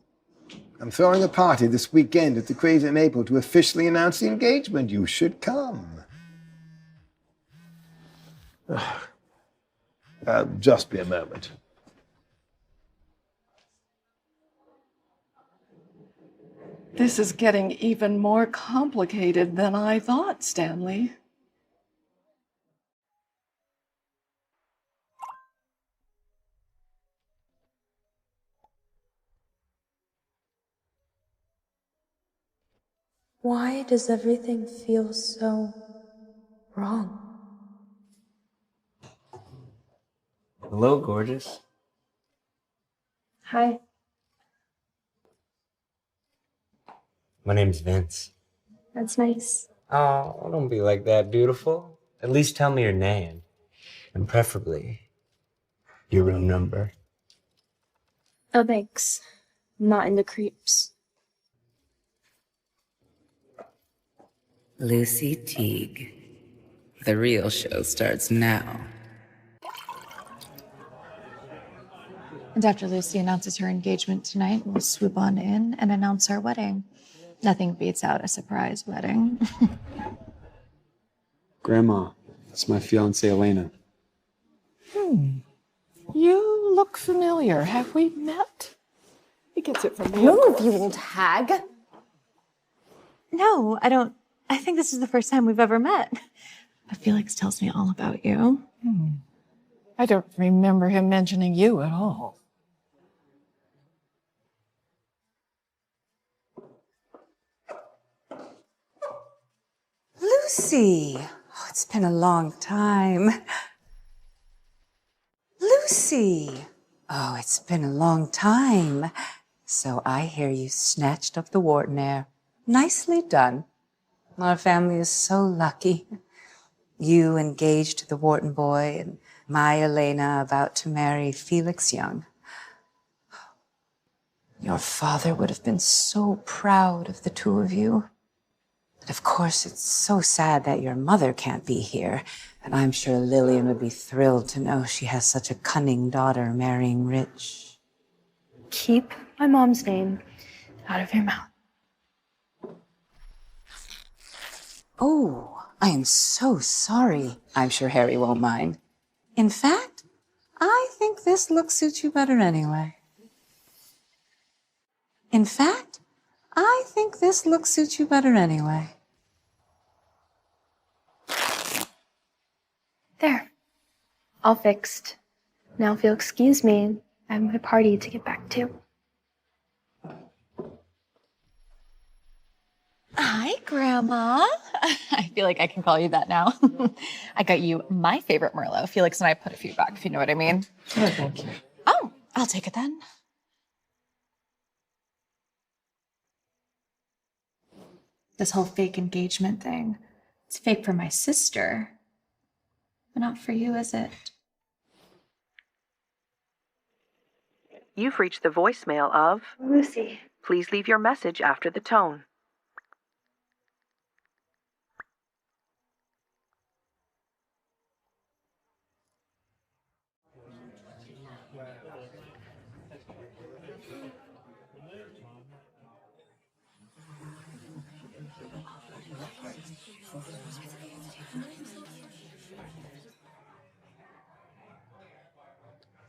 I'm throwing a party this weekend at the Crazy Maple to officially announce the engagement. You should come. Just be a moment. This is getting even more complicated than I thought, Stanley. Why does everything feel so wrong? Hello, gorgeous. Hi. My name's Vince. That's nice. Oh, don't be like that, beautiful. At least tell me your name. And preferably, your room number. Oh, thanks. I'm not into creeps. Lucy Teague. The real show starts now. And after Lucy announces her engagement tonight, we'll swoop on in and announce our wedding. Nothing beats out a surprise wedding. Grandma, it's my fiancée, Elena. You look familiar. Have we met? He gets it from me. Move, you old hag. No, I don't. I think this is the first time we've ever met. But Felix tells me all about you. I don't remember him mentioning you at all. Lucy! Oh, it's been a long time. Lucy! Oh, it's been a long time. So I hear you snatched up the Wharton heir. Nicely done. Our family is so lucky. You engaged to the Wharton boy, and my Elena about to marry Felix Young. Your father would have been so proud of the two of you. But Of course, it's so sad that your mother can't be here, and I'm sure Lillian would be thrilled to know she has such a cunning daughter marrying rich. Keep my mom's name out of your mouth. Oh, I am so sorry. I'm sure Harry won't mind. In fact, I think this look suits you better anyway. In fact, I think this look suits you better anyway. There. All fixed. Now if you'll excuse me, I have my party to get back to. Hi, Grandma. I feel like I can call you that now. I got you my favorite Merlot. Felix and I put a few back, if you know what I mean. Oh, thank you. Oh, I'll take it then. This whole fake engagement thing, it's fake for my sister, but not for you, is it? You've reached the voicemail of Lucy. Please leave your message after the tone.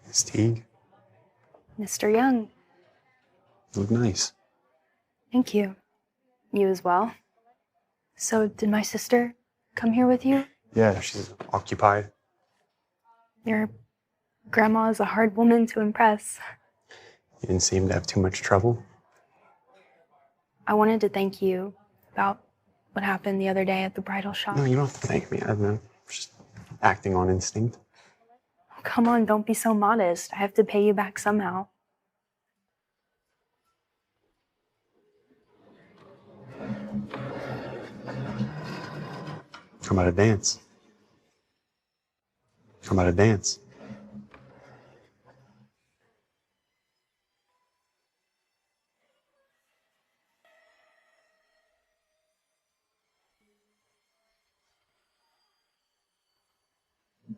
Miss Teague, Mr. Young. you look nice. Thank you. You as well. So, did my sister come here with you? Yeah, she's occupied. Your grandma is a hard woman to impress. You didn't seem to have too much trouble. I wanted to thank you about what happened the other day at the bridal shop. No, you don't have to thank me. I'm just acting on instinct. Oh, come on, don't be so modest. I have to pay you back somehow. How about a dance? How about a dance?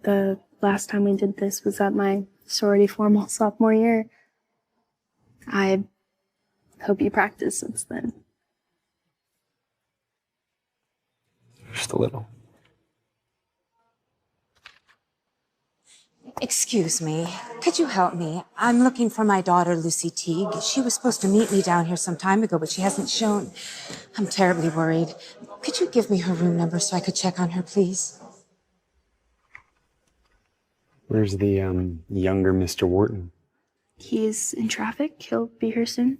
The last time we did this was at my sorority formal sophomore year. I hope you practiced since then. Just a little. Excuse me, could you help me? I'm looking for my daughter, Lucy Teague. She was supposed to meet me down here some time ago, but she hasn't shown. I'm terribly worried. Could you give me her room number so I could check on her, please? Where's the younger Mr. Wharton? He's in traffic. He'll be here soon.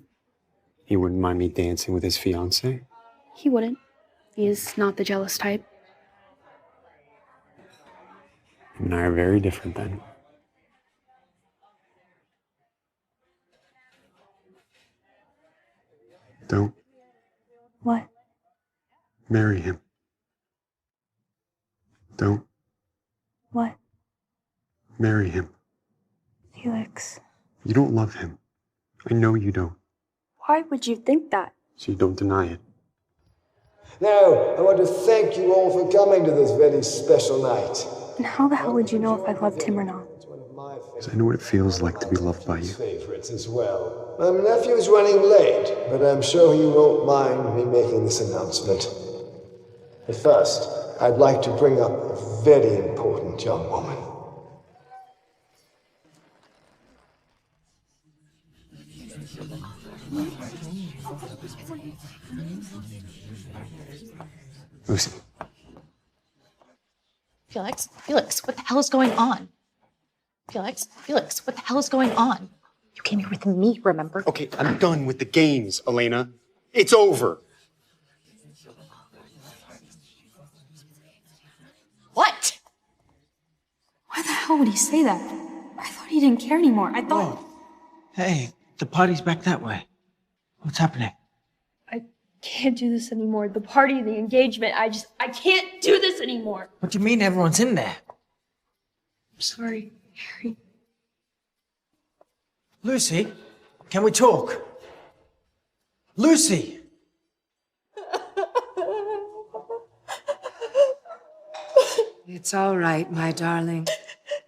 He wouldn't mind me dancing with his fiancée? He wouldn't. He is not the jealous type. You and I are very different then. Don't What? marry him. Don't What? marry him. Felix. You don't love him. I know you don't. Why would you think that? So you don't deny it. Now, I want to thank you all for coming to this very special night. And how the hell would you know if I loved him or not? Because I know what it feels like to be loved by you. Favorites as well. My nephew's running late, but I'm sure he won't mind me making this announcement. But first, I'd like to bring up a very important young woman. Lucy. Felix, what the hell is going on? Felix, what the hell is going on? You came here with me, remember? Okay, I'm done with the games, Elena. It's over. What? Why the hell would he say that? I thought he didn't care anymore. I thought... Hey, the party's back that way. What's happening? I can't do this anymore. The party, the engagement, I can't do this anymore. What do you mean everyone's in there? I'm sorry, Harry. Lucy, can we talk? Lucy! It's all right, my darling.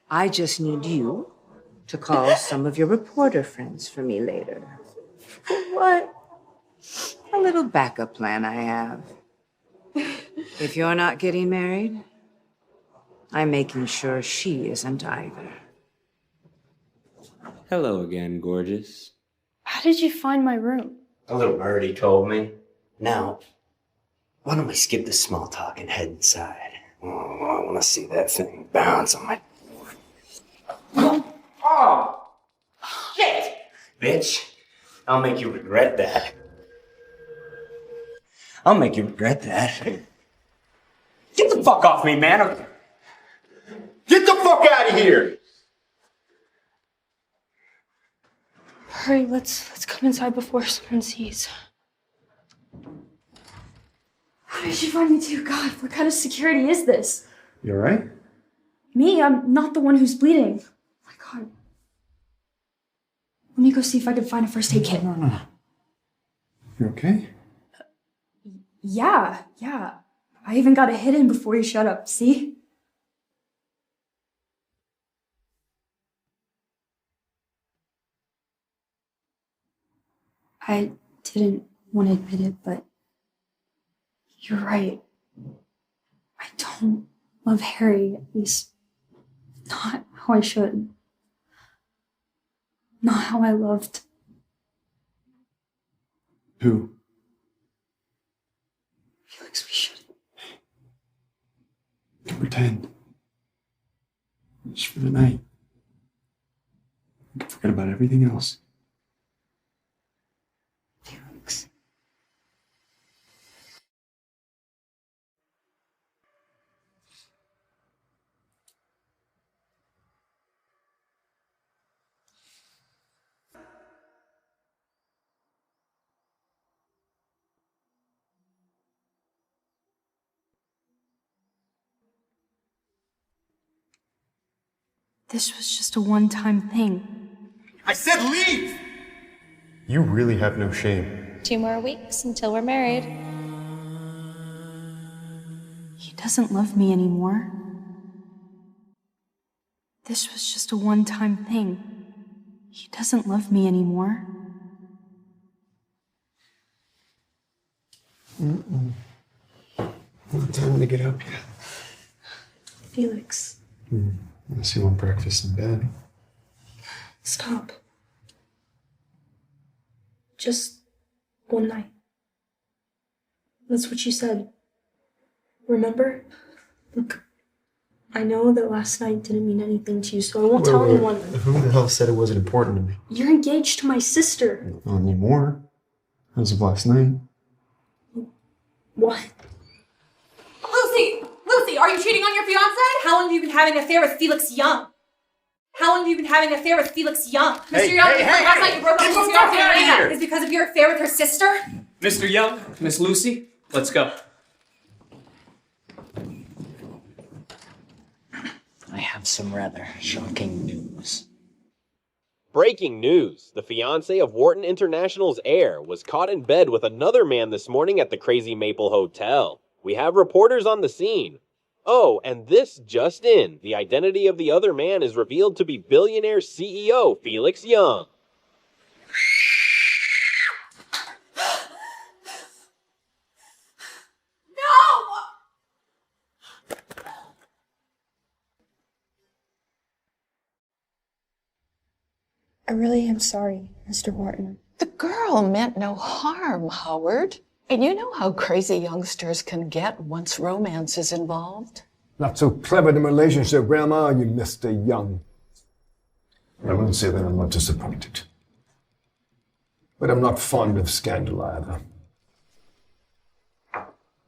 I just need you to call some of your reporter friends for me later. What? A little backup plan I have. If you're not getting married, I'm making sure she isn't either. Hello again, gorgeous. How did you find my room? A little birdie told me. Now, why don't we skip the small talk and head inside? Oh, I want to see that thing bounce on my... Oh! Shit! Bitch, I'll make you regret that. I'll make you regret that. Get the fuck off me, man! Get the fuck out of here! Hurry, let's come inside before someone sees. How did you find me too? God, what kind of security is this? You alright? Me? I'm not the one who's bleeding. Oh my God. Let me go see if I can find a first aid kit. No. You okay? Yeah. I even got a hit in before you shut up, see? I didn't want to admit it, but you're right. I don't love Harry, at least not how I should. Not how I loved. Who? Felix, we should. You can pretend. Just for the night. You can forget about everything else. Felix. This was just a one-time thing. I said leave! You really have no shame. 2 more weeks until we're married. He doesn't love me anymore. This was just a one-time thing. He doesn't love me anymore. Not time to get up yet. Felix, Unless you want breakfast in bed. stop. Just one night. That's what you said. Remember? Look, I know that last night didn't mean anything to you, so I won't tell anyone. Who the hell said it wasn't important to me? You're engaged to my sister. Not anymore. As of last night. What? Lucy, are you cheating on your fiance? How long have you been having an affair with Felix Young? Mr. Young, last night you broke up with Miss Young is because of your affair with her sister? Mr. Young, Miss Lucy, let's go. I have some rather shocking news. Breaking news. The fiancé of Wharton International's heir was caught in bed with another man this morning at the Crazy Maple Hotel. We have reporters on the scene. Oh, and this just in. The identity of the other man is revealed to be billionaire CEO Felix Young. I really am sorry, Mr. Wharton. The girl meant no harm, Howard. And you know how crazy youngsters can get once romance is involved. Not so clever in a relationship, Grandma, you Mr. Young. I wouldn't say that I'm not disappointed. But I'm not fond of scandal either.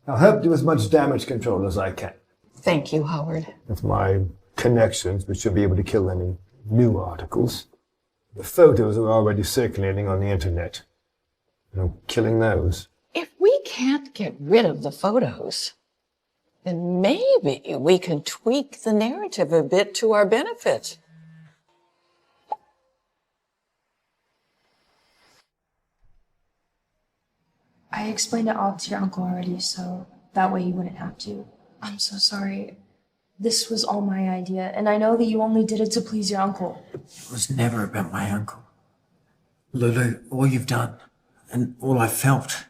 I'll help do as much damage control as I can. Thank you, Howard. With my connections, we should be able to kill any new articles. The photos are already circulating on the internet. No killing those. If we can't get rid of the photos, then maybe we can tweak the narrative a bit to our benefit. I explained it all to your uncle already, so that way you wouldn't have to. I'm so sorry. This was all my idea, and I know that you only did it to please your uncle. It was never about my uncle. Lulu, all you've done, and all I felt,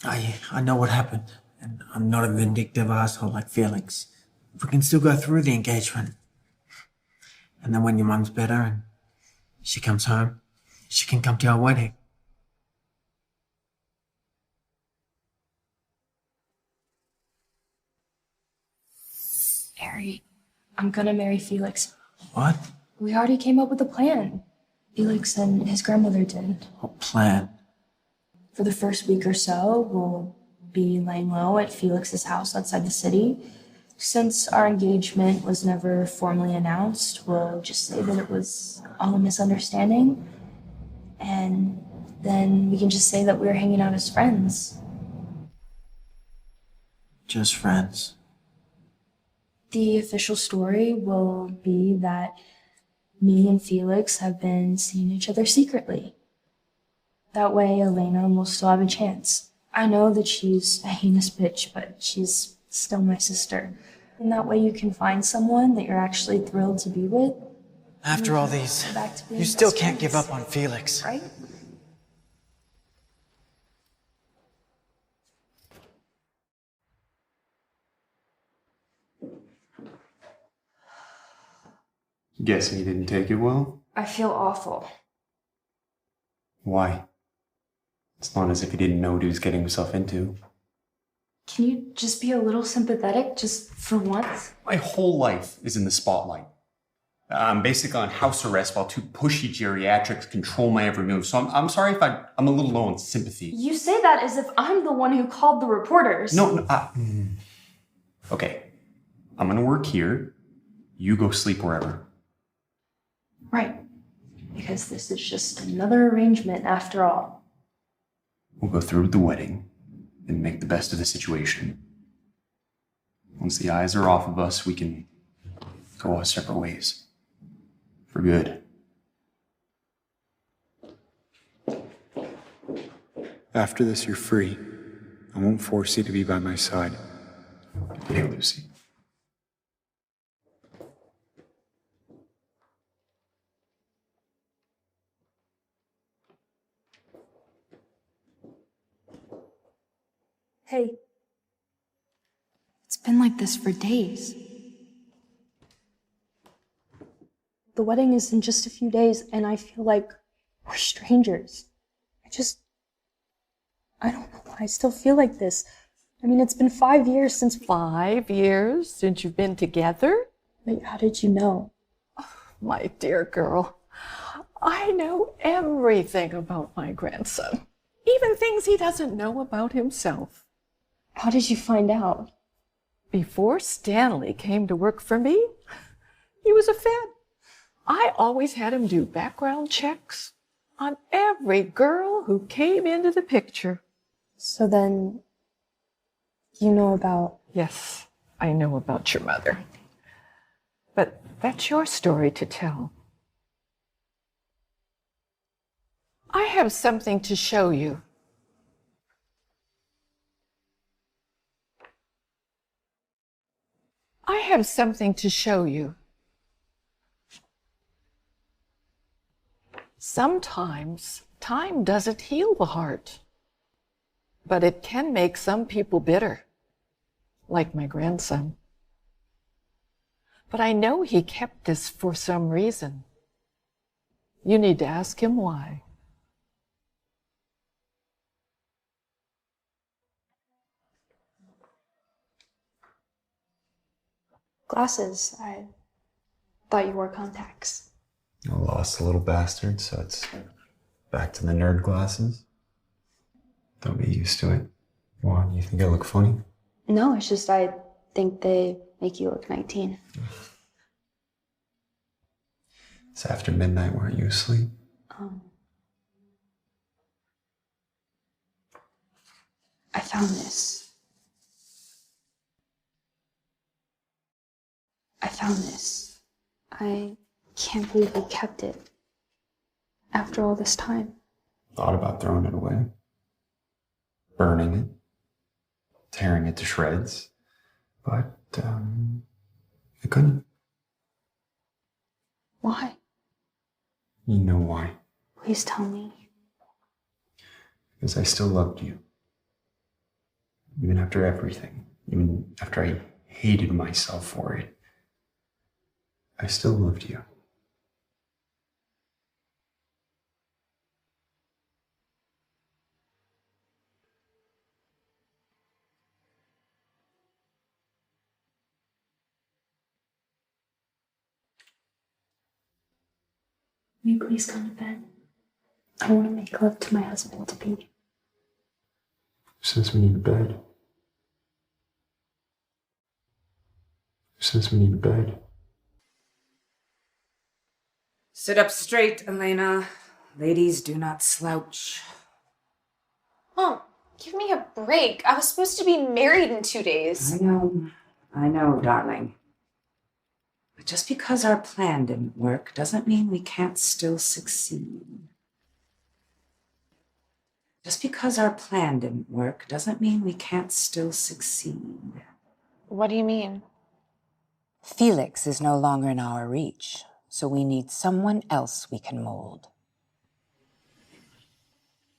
I know what happened, and I'm not a vindictive asshole like Felix. We can still go through the engagement. And then when your mum's better and she comes home, she can come to our wedding. Harry, I'm gonna marry Felix. What? We already came up with a plan. Felix and his grandmother did. What plan? For the first week or so, we'll be laying low at Felix's house outside the city. Since our engagement was never formally announced, we'll just say that it was all a misunderstanding. And then we can just say that we were hanging out as friends. Just friends. The official story will be that me and Felix have been seeing each other secretly. That way, Elena will still have a chance. I know that she's a heinous bitch, but she's still my sister. And that way you can find someone that you're actually thrilled to be with. After all these, you still can't give up on Felix. Right? Guessing you didn't take it well? I feel awful. Why? It's not as if he didn't know what he was getting himself into. Can you just be a little sympathetic, just for once? My whole life is in the spotlight. I'm basically on house arrest while two pushy geriatrics control my every move, so I'm sorry if I'm a little low on sympathy. You say that as if I'm the one who called the reporters. No, okay. I'm gonna work here. You go sleep wherever. Right. Because this is just another arrangement after all. We'll go through with the wedding and make the best of the situation. Once the eyes are off of us, we can go our separate ways. For good. After this, you're free. I won't force you to be by my side. Hey, Lucy. Hey. It's been like this for days. The wedding is in just a few days, and I feel like we're strangers. I don't know why I still feel like this. I mean, it's been 5 years since... 5 years since you've been together? Wait, how did you know? Oh, my dear girl, I know everything about my grandson. Even things he doesn't know about himself. How did you find out? Before Stanley came to work for me, he was a Fed. I always had him do background checks on every girl who came into the picture. So then, you know about... Yes, I know about your mother. But that's your story to tell. I have something to show you. I have something to show you. Sometimes time doesn't heal the heart, but it can make some people bitter, like my grandson. But I know he kept this for some reason. You need to ask him why. Glasses. I thought you wore contacts. I lost the little bastard, so it's back to the nerd glasses. Don't get used to it. Why? You think I look funny? No, it's just I think they make you look 19. It's after midnight. Weren't you asleep? I found this. I can't believe you kept it. After all this time. Thought about throwing it away. Burning it. Tearing it to shreds. But I couldn't. Why? You know why. Please tell me. Because I still loved you. Even after everything. Even after I hated myself for it. I still loved you. Will you please come to bed? I want to make love to my husband to be. Who says we need a bed? Who says we need a bed? Sit up straight, Elena. Ladies do not slouch. Mom, give me a break. I was supposed to be married in 2 days. I know, darling. But just because our plan didn't work doesn't mean we can't still succeed. Just because our plan didn't work doesn't mean we can't still succeed. What do you mean? Felix is no longer in our reach, so we need someone else we can mold.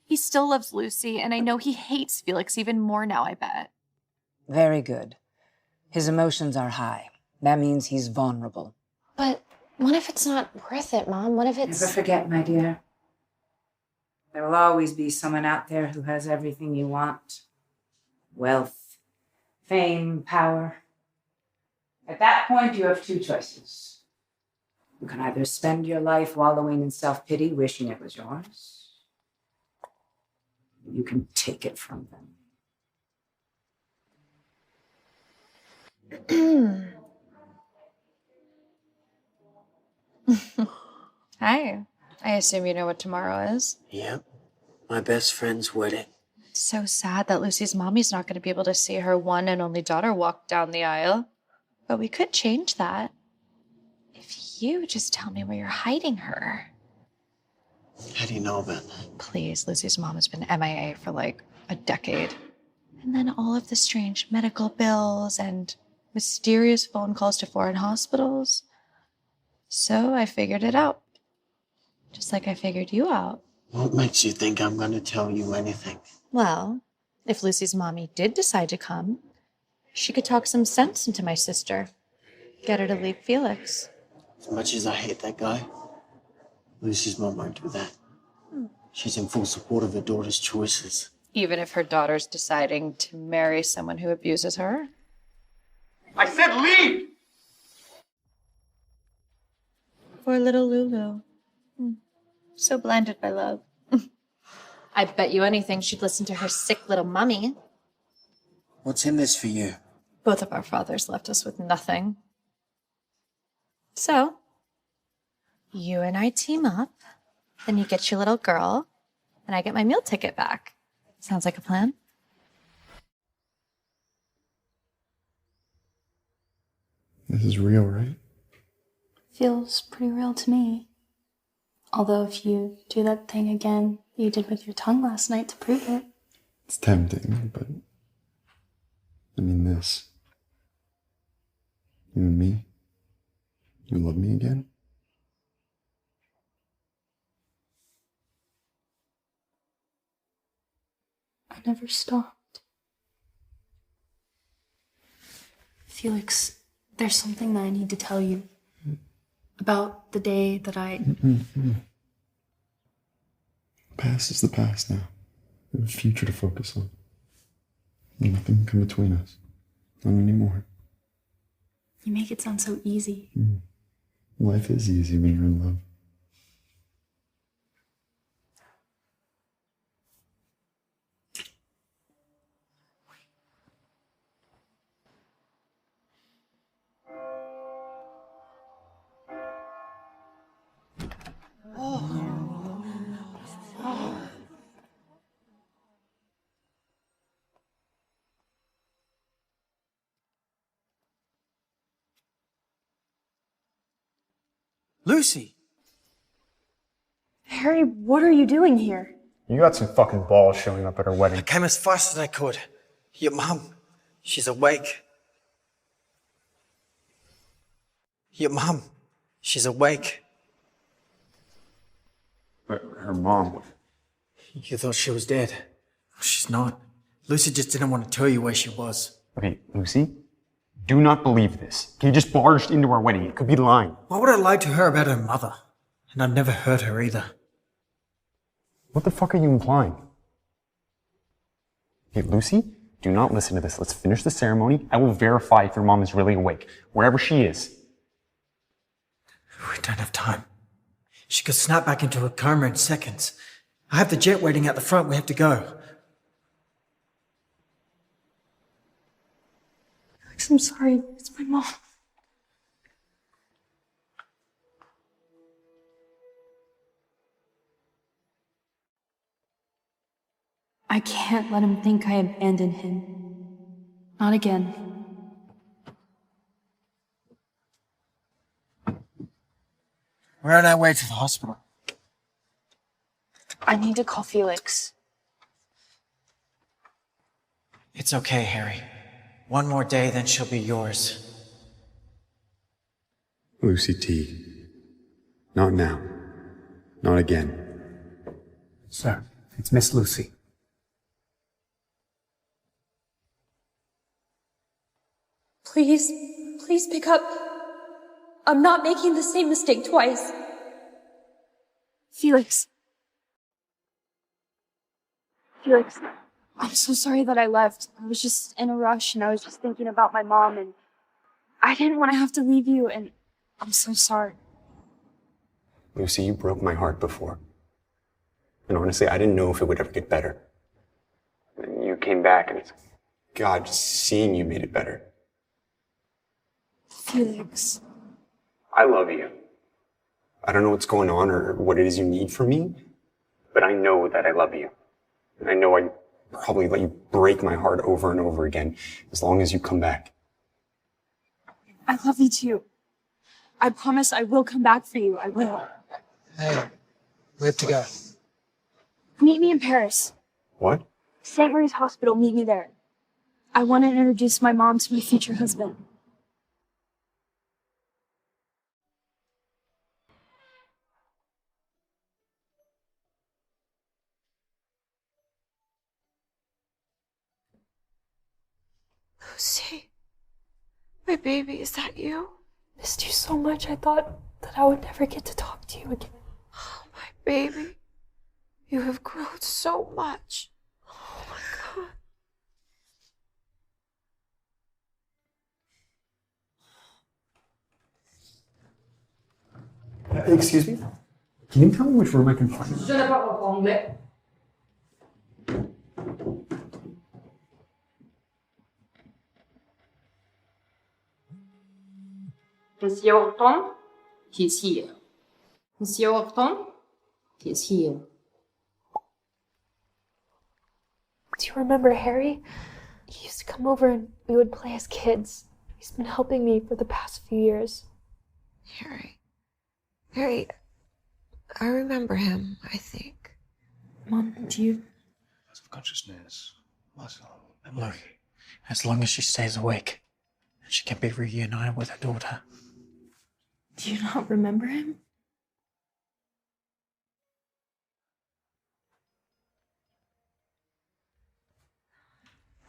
He still loves Lucy, and I know he hates Felix even more now, I bet. Very good. His emotions are high. That means he's vulnerable. But what if it's not worth it, Mom? What if it's... Never forget, my dear. There will always be someone out there who has everything you want. Wealth, fame, power. At that point, you have two choices. You can either spend your life wallowing in self-pity, wishing it was yours. Or you can take it from them. Hi. I assume you know what tomorrow is. Yep. My best friend's wedding. It's so sad that Lucy's mommy's not going to be able to see her one and only daughter walk down the aisle. But we could change that. If you just tell me where you're hiding her. How do you know about that? Please, Lucy's mom has been MIA for like a decade. And then all of the strange medical bills and mysterious phone calls to foreign hospitals. So I figured it out. Just like I figured you out. What makes you think I'm going to tell you anything? Well, if Lucy's mommy did decide to come, she could talk some sense into my sister. Get her to leave Felix. As much as I hate that guy, Lucy's mom won't do that. She's in full support of her daughter's choices. Even if her daughter's deciding to marry someone who abuses her? I said leave! Poor little Lulu. So blinded by love. I bet you anything she'd listen to her sick little mummy. What's in this for you? Both of our fathers left us with nothing. So, you and I team up, then you get your little girl, and I get my meal ticket back. Sounds like a plan? This is real, right? Feels pretty real to me. Although if you do that thing again you did with your tongue last night to prove it. It's tempting, but I mean this. You and me? You love me again? I never stopped. Felix, there's something that I need to tell you. About the day that I... The past is the past now. We have a future to focus on. Nothing can come between us. Not anymore. You make it sound so easy. Life is easy when you're in love. Lucy! Harry, what are you doing here? You got some fucking balls showing up at our wedding. I came as fast as I could. Your mum, she's awake. Your mom, she's awake. But her mom. You thought she was dead. She's not. Lucy just didn't want to tell you where she was. Okay, Lucy, do not believe this. He just barged into our wedding. It could be lying. Why would I lie to her about her mother? And I've never hurt her either. What the fuck are you implying? Hey, Lucy, do not listen to this. Let's finish the ceremony. I will verify if your mom is really awake, wherever she is. We don't have time. She could snap back into a coma in seconds. I have the jet waiting out the front. We have to go. I'm sorry. It's my mom. I can't let him think I abandoned him. Not again. We're on our way to the hospital. I need to call Felix. It's okay, Harry. One more day, then she'll be yours. Lucy T. Not now. Not again. Sir, it's Miss Lucy. Please, please pick up. I'm not making the same mistake twice. Felix. Felix, I'm so sorry that I left. I was just in a rush and I was just thinking about my mom and I didn't want to have to leave you and I'm so sorry. Lucy, you broke my heart before. And honestly, I didn't know if it would ever get better. And you came back and it's, God, just seeing you made it better. Felix. I love you. I don't know what's going on or what it is you need from me, but I know that I love you. And I know I probably let you break my heart over and over again as long as you come back. I love you too. I promise I will come back for you. I will. Hey, we have to go. Meet me in Paris. What? St. Marie's Hospital, meet me there. I want to introduce my mom to my future husband. Lucy, my baby, is that you? Missed you so much. I thought that I would never get to talk to you again. Oh, my baby, you have grown so much. Oh my God. Excuse me? Can you tell me which room I can find? Je ne parle pas anglais. Monsieur Horton, he's here. Monsieur Horton, he's here. Do you remember Harry? He used to come over and we would play as kids. He's been helping me for the past few years. Harry, I remember him, I think. Mom, do you? Loss of consciousness. Muscle. Look, as long as she stays awake, she can be reunited with her daughter. Do you not remember him?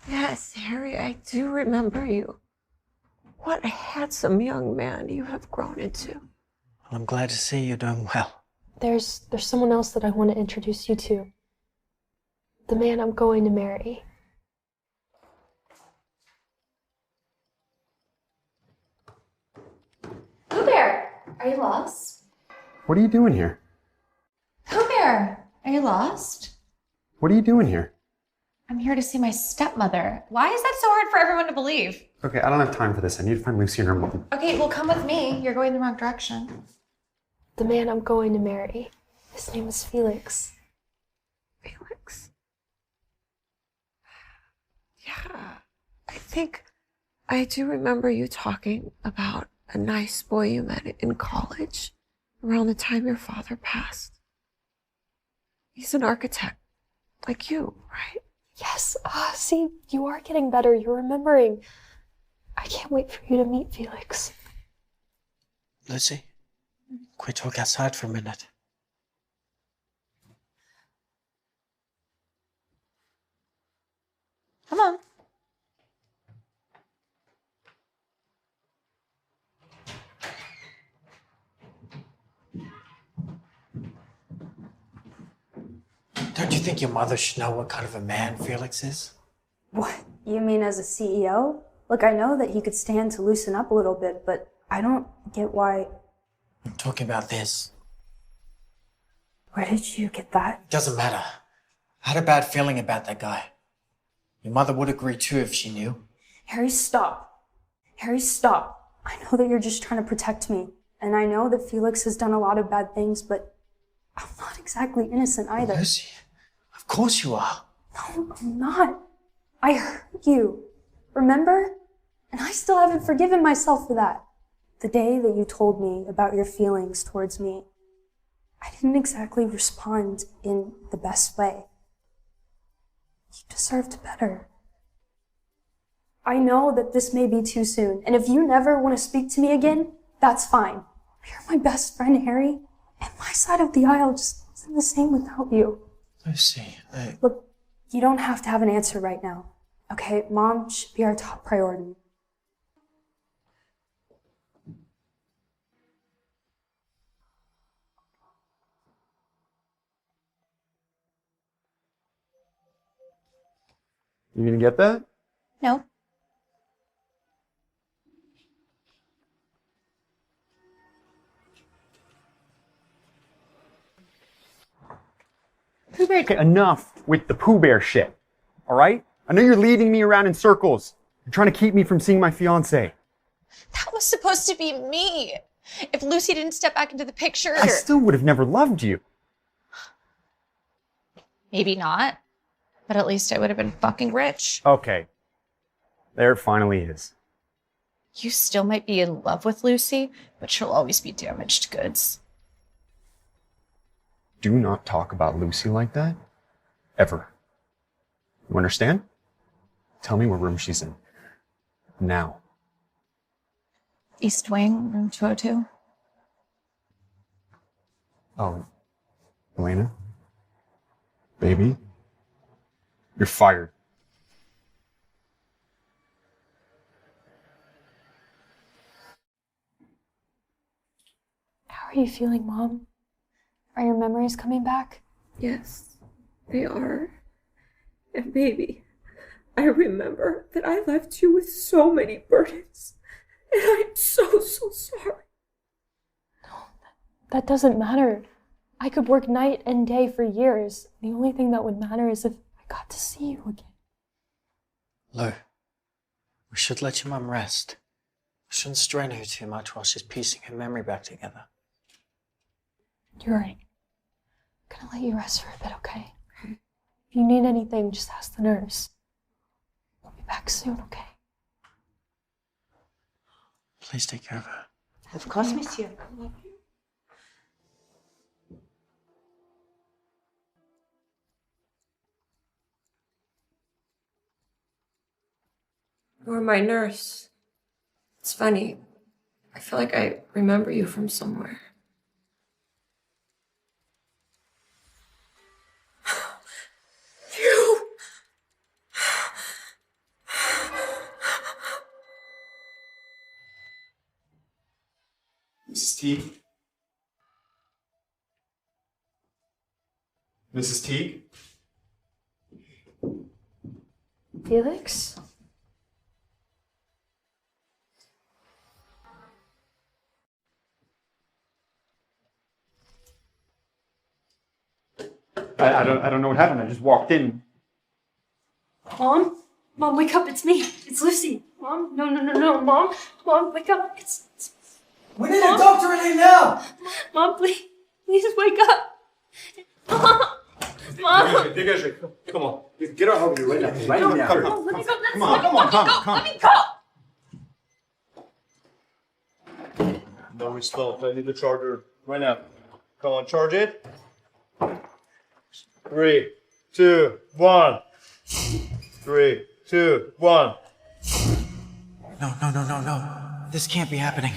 Yes, Harry, I do remember you. What a handsome young man you have grown into. Well, I'm glad to see you're doing well. There's someone else that I want to introduce you to. The man I'm going to marry. Pooh Bear, are you lost? What are you doing here? Pooh Bear, are you lost? What are you doing here? I'm here to see my stepmother. Why is that so hard for everyone to believe? Okay, I don't have time for this. I need to find Lucy and her mom. Okay, well, come with me. You're going the wrong direction. The man I'm going to marry. His name is Felix. Felix? Yeah, I think I do remember you talking about a nice boy you met in college around the time your father passed. He's an architect, like you, right? Yes. See, you are getting better. You're remembering. I can't wait for you to meet Felix. Lucy, can we talk outside for a minute? Come on. Don't you think your mother should know what kind of a man Felix is? What? You mean as a CEO? Look, I know that he could stand to loosen up a little bit, but I don't get why. I'm talking about this. Where did you get that? Doesn't matter. I had a bad feeling about that guy. Your mother would agree too if she knew. Harry, stop. Harry, stop. I know that you're just trying to protect me, and I know that Felix has done a lot of bad things, but I'm not exactly innocent either. Lucy, of course you are. No, I'm not. I hurt you. Remember? And I still haven't forgiven myself for that. The day that you told me about your feelings towards me, I didn't exactly respond in the best way. You deserved better. I know that this may be too soon, and if you never want to speak to me again, that's fine. You're my best friend, Harry, and my side of the aisle just isn't the same without you. Lucy, Look, you don't have to have an answer right now. Okay, Mom should be our top priority. You gonna get that? No. Okay, enough with the Pooh Bear shit. All right? I know you're leading me around in circles. You're trying to keep me from seeing my fiance. That was supposed to be me. If Lucy didn't step back into the picture. I still would have never loved you. Maybe not. But at least I would have been fucking rich. Okay. There it finally is. You still might be in love with Lucy, but she'll always be damaged goods. Do not talk about Lucy like that. Ever. You understand? Tell me what room she's in. Now. East Wing, room 202. Oh, Elena? Baby? You're fired. How are you feeling, Mom? Are your memories coming back? Yes, they are. And baby, I remember that I left you with so many burdens. And I'm so sorry. That doesn't matter. I could work night and day for years. The only thing that would matter is if I got to see you again. Lou, we should let your mum rest. We shouldn't strain her too much while she's piecing her memory back together. You're right. I'm gonna let you rest for a bit, okay? If you need anything, just ask the nurse. I'll be back soon, okay? Please take care of her. Of course, monsieur. You're my nurse. It's funny. I feel like I remember you from somewhere. You! Mrs. Teague? Mrs. Teague? Felix? I don't know what happened. I just walked in. Mom? Mom, wake up. It's me. It's Lucy. Mom? No. Mom? Mom, wake up. It's We need a doctor in here now! Mom, please wake up. Mom! Dégagez. Come on. Get her out of here right now. Right now. Come, let me go. Come on. Let me go. No, it's fault. I need the charger right now. Come on, charge it. 3, 2, 1. 3, 2, 1. No. This can't be happening.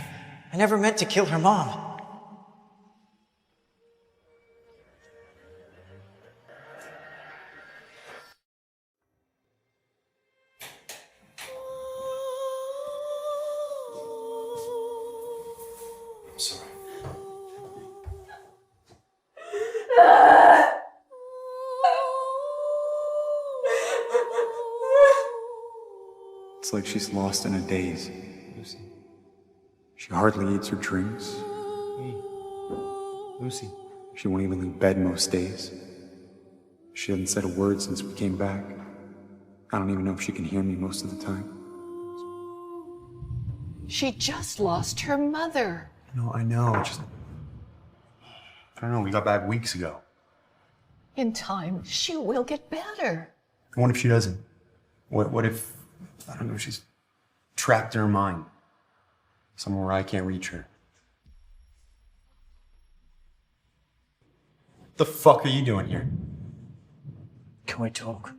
I never meant to kill her mom. I'm sorry. It's like she's lost in a daze, Lucy. She hardly eats or drinks. Hey, Lucy. She won't even leave bed most days. She hasn't said a word since we came back. I don't even know if she can hear me most of the time. She just lost her mother. No, I know. Just. I don't know. We got back weeks ago. In time, she will get better. What if she doesn't? What if, I don't know, she's trapped in her mind? Somewhere where I can't reach her. What the fuck are you doing here? Can we talk?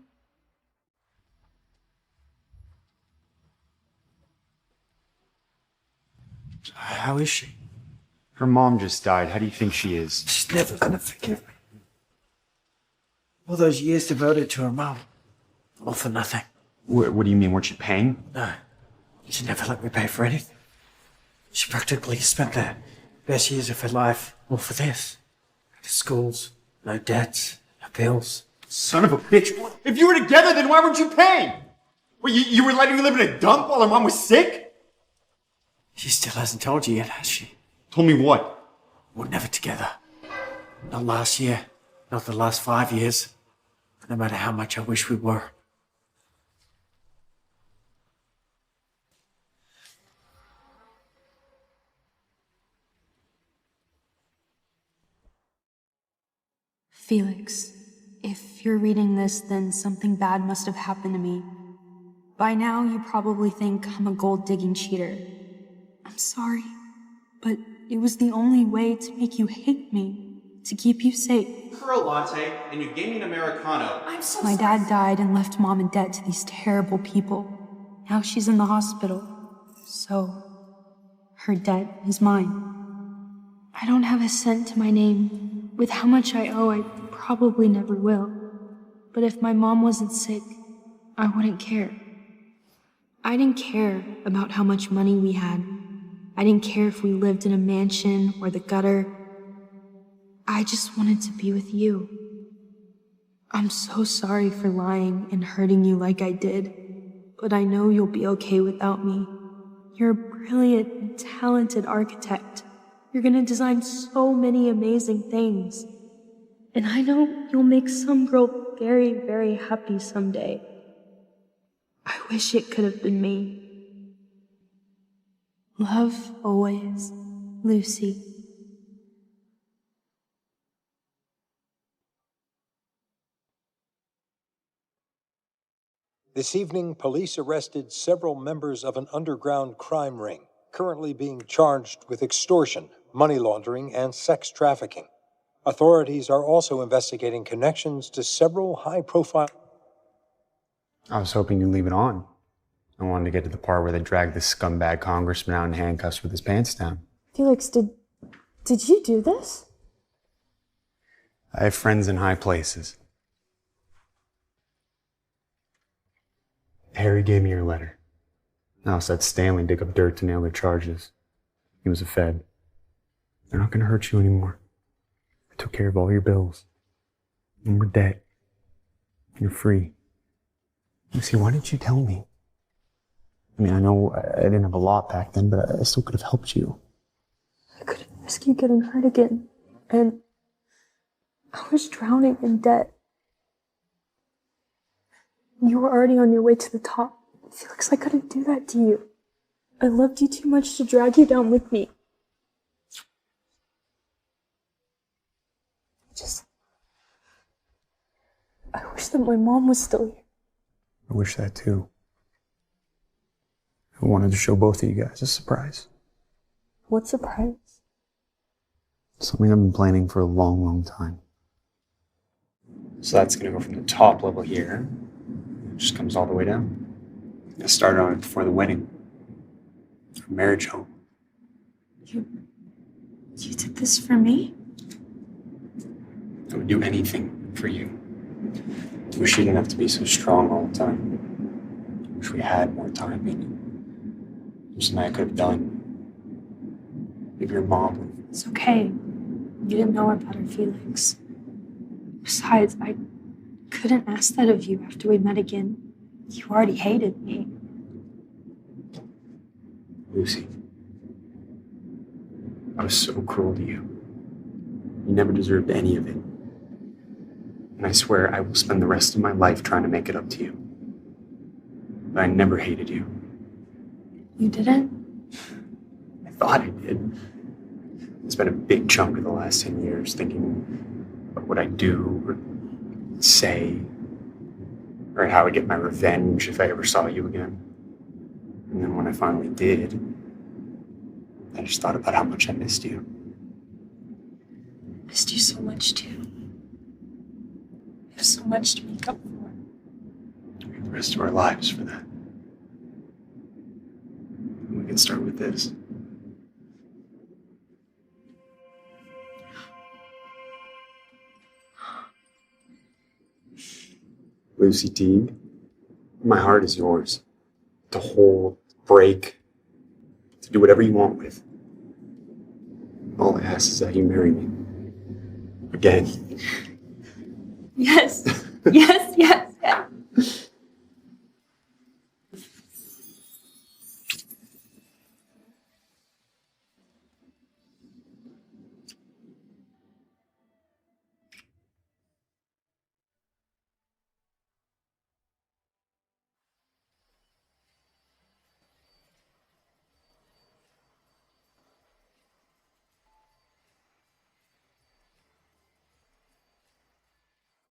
How is she? Her mom just died. How do you think she is? She's never gonna forgive me. All those years devoted to her mom, all for nothing. What do you mean? Weren't you paying? No, she never let me pay for anything. She practically spent the best years of her life all for this. The schools, no debts, no bills. Son of a bitch. If you were together, then why weren't you paying? What, you were letting her live in a dump while her mom was sick? She still hasn't told you yet, has she? Told me what? We're never together. Not last year, not the last 5 years. No matter how much I wish we were. Felix, if you're reading this, then something bad must have happened to me. By now, you probably think I'm a gold-digging cheater. I'm sorry, but it was the only way to make you hate me, to keep you safe. For a latte, and you gave me an Americano. I'm so sorry. My dad died and left Mom in debt to these terrible people. Now she's in the hospital, so her debt is mine. I don't have a cent to my name. With how much I owe, I probably never will. But if my mom wasn't sick, I wouldn't care. I didn't care about how much money we had. I didn't care if we lived in a mansion or the gutter. I just wanted to be with you. I'm so sorry for lying and hurting you like I did, but I know you'll be okay without me. You're a brilliant and talented architect. You're gonna design so many amazing things. And I know you'll make some girl very, very happy someday. I wish it could have been me. Love always, Lucy. This evening, police arrested several members of an underground crime ring, currently being charged with extortion, money laundering, and sex trafficking. Authorities are also investigating connections to several high-profile... I was hoping you'd leave it on. I wanted to get to the part where they dragged this scumbag congressman out in handcuffs with his pants down. Felix, did you do this? I have friends in high places. Harry gave me your letter. I also had Stanley dig up dirt to nail their charges. He was a Fed. They're not gonna hurt you anymore. I took care of all your bills. No more debt. You're free. Lucy, why didn't you tell me? I mean, I know I didn't have a lot back then, but I still could have helped you. I couldn't risk you getting hurt again. And I was drowning in debt. You were already on your way to the top. Felix, I couldn't do that to you. I loved you too much to drag you down with me. I wish that my mom was still here. I wish that too. I wanted to show both of you guys a surprise. What surprise? Something I've been planning for a long, long time. So that's gonna go from the top level here. It just comes all the way down. I started on it before the wedding. Our marriage home. You did this for me? I would do anything for you. Wish you didn't have to be so strong all the time. Wish we had more time. Maybe there's something I could have done. Maybe your mom would. It's okay. You didn't know about her feelings. Besides, I couldn't ask that of you after we met again. You already hated me. Lucy, I was so cruel to you. You never deserved any of it. And I swear I will spend the rest of my life trying to make it up to you. But I never hated you. You didn't? I thought I did. I spent a big chunk of the last 10 years thinking about what I'd do or say, or how I'd get my revenge if I ever saw you again. And then when I finally did, I just thought about how much I missed you. I missed you so much too. You have so much to make up for. We have the rest of our lives for that. And we can start with this. Lucy Teague, my heart is yours. To hold, break, to do whatever you want with. All I ask is that you marry me. Again. Yes, yes, yes.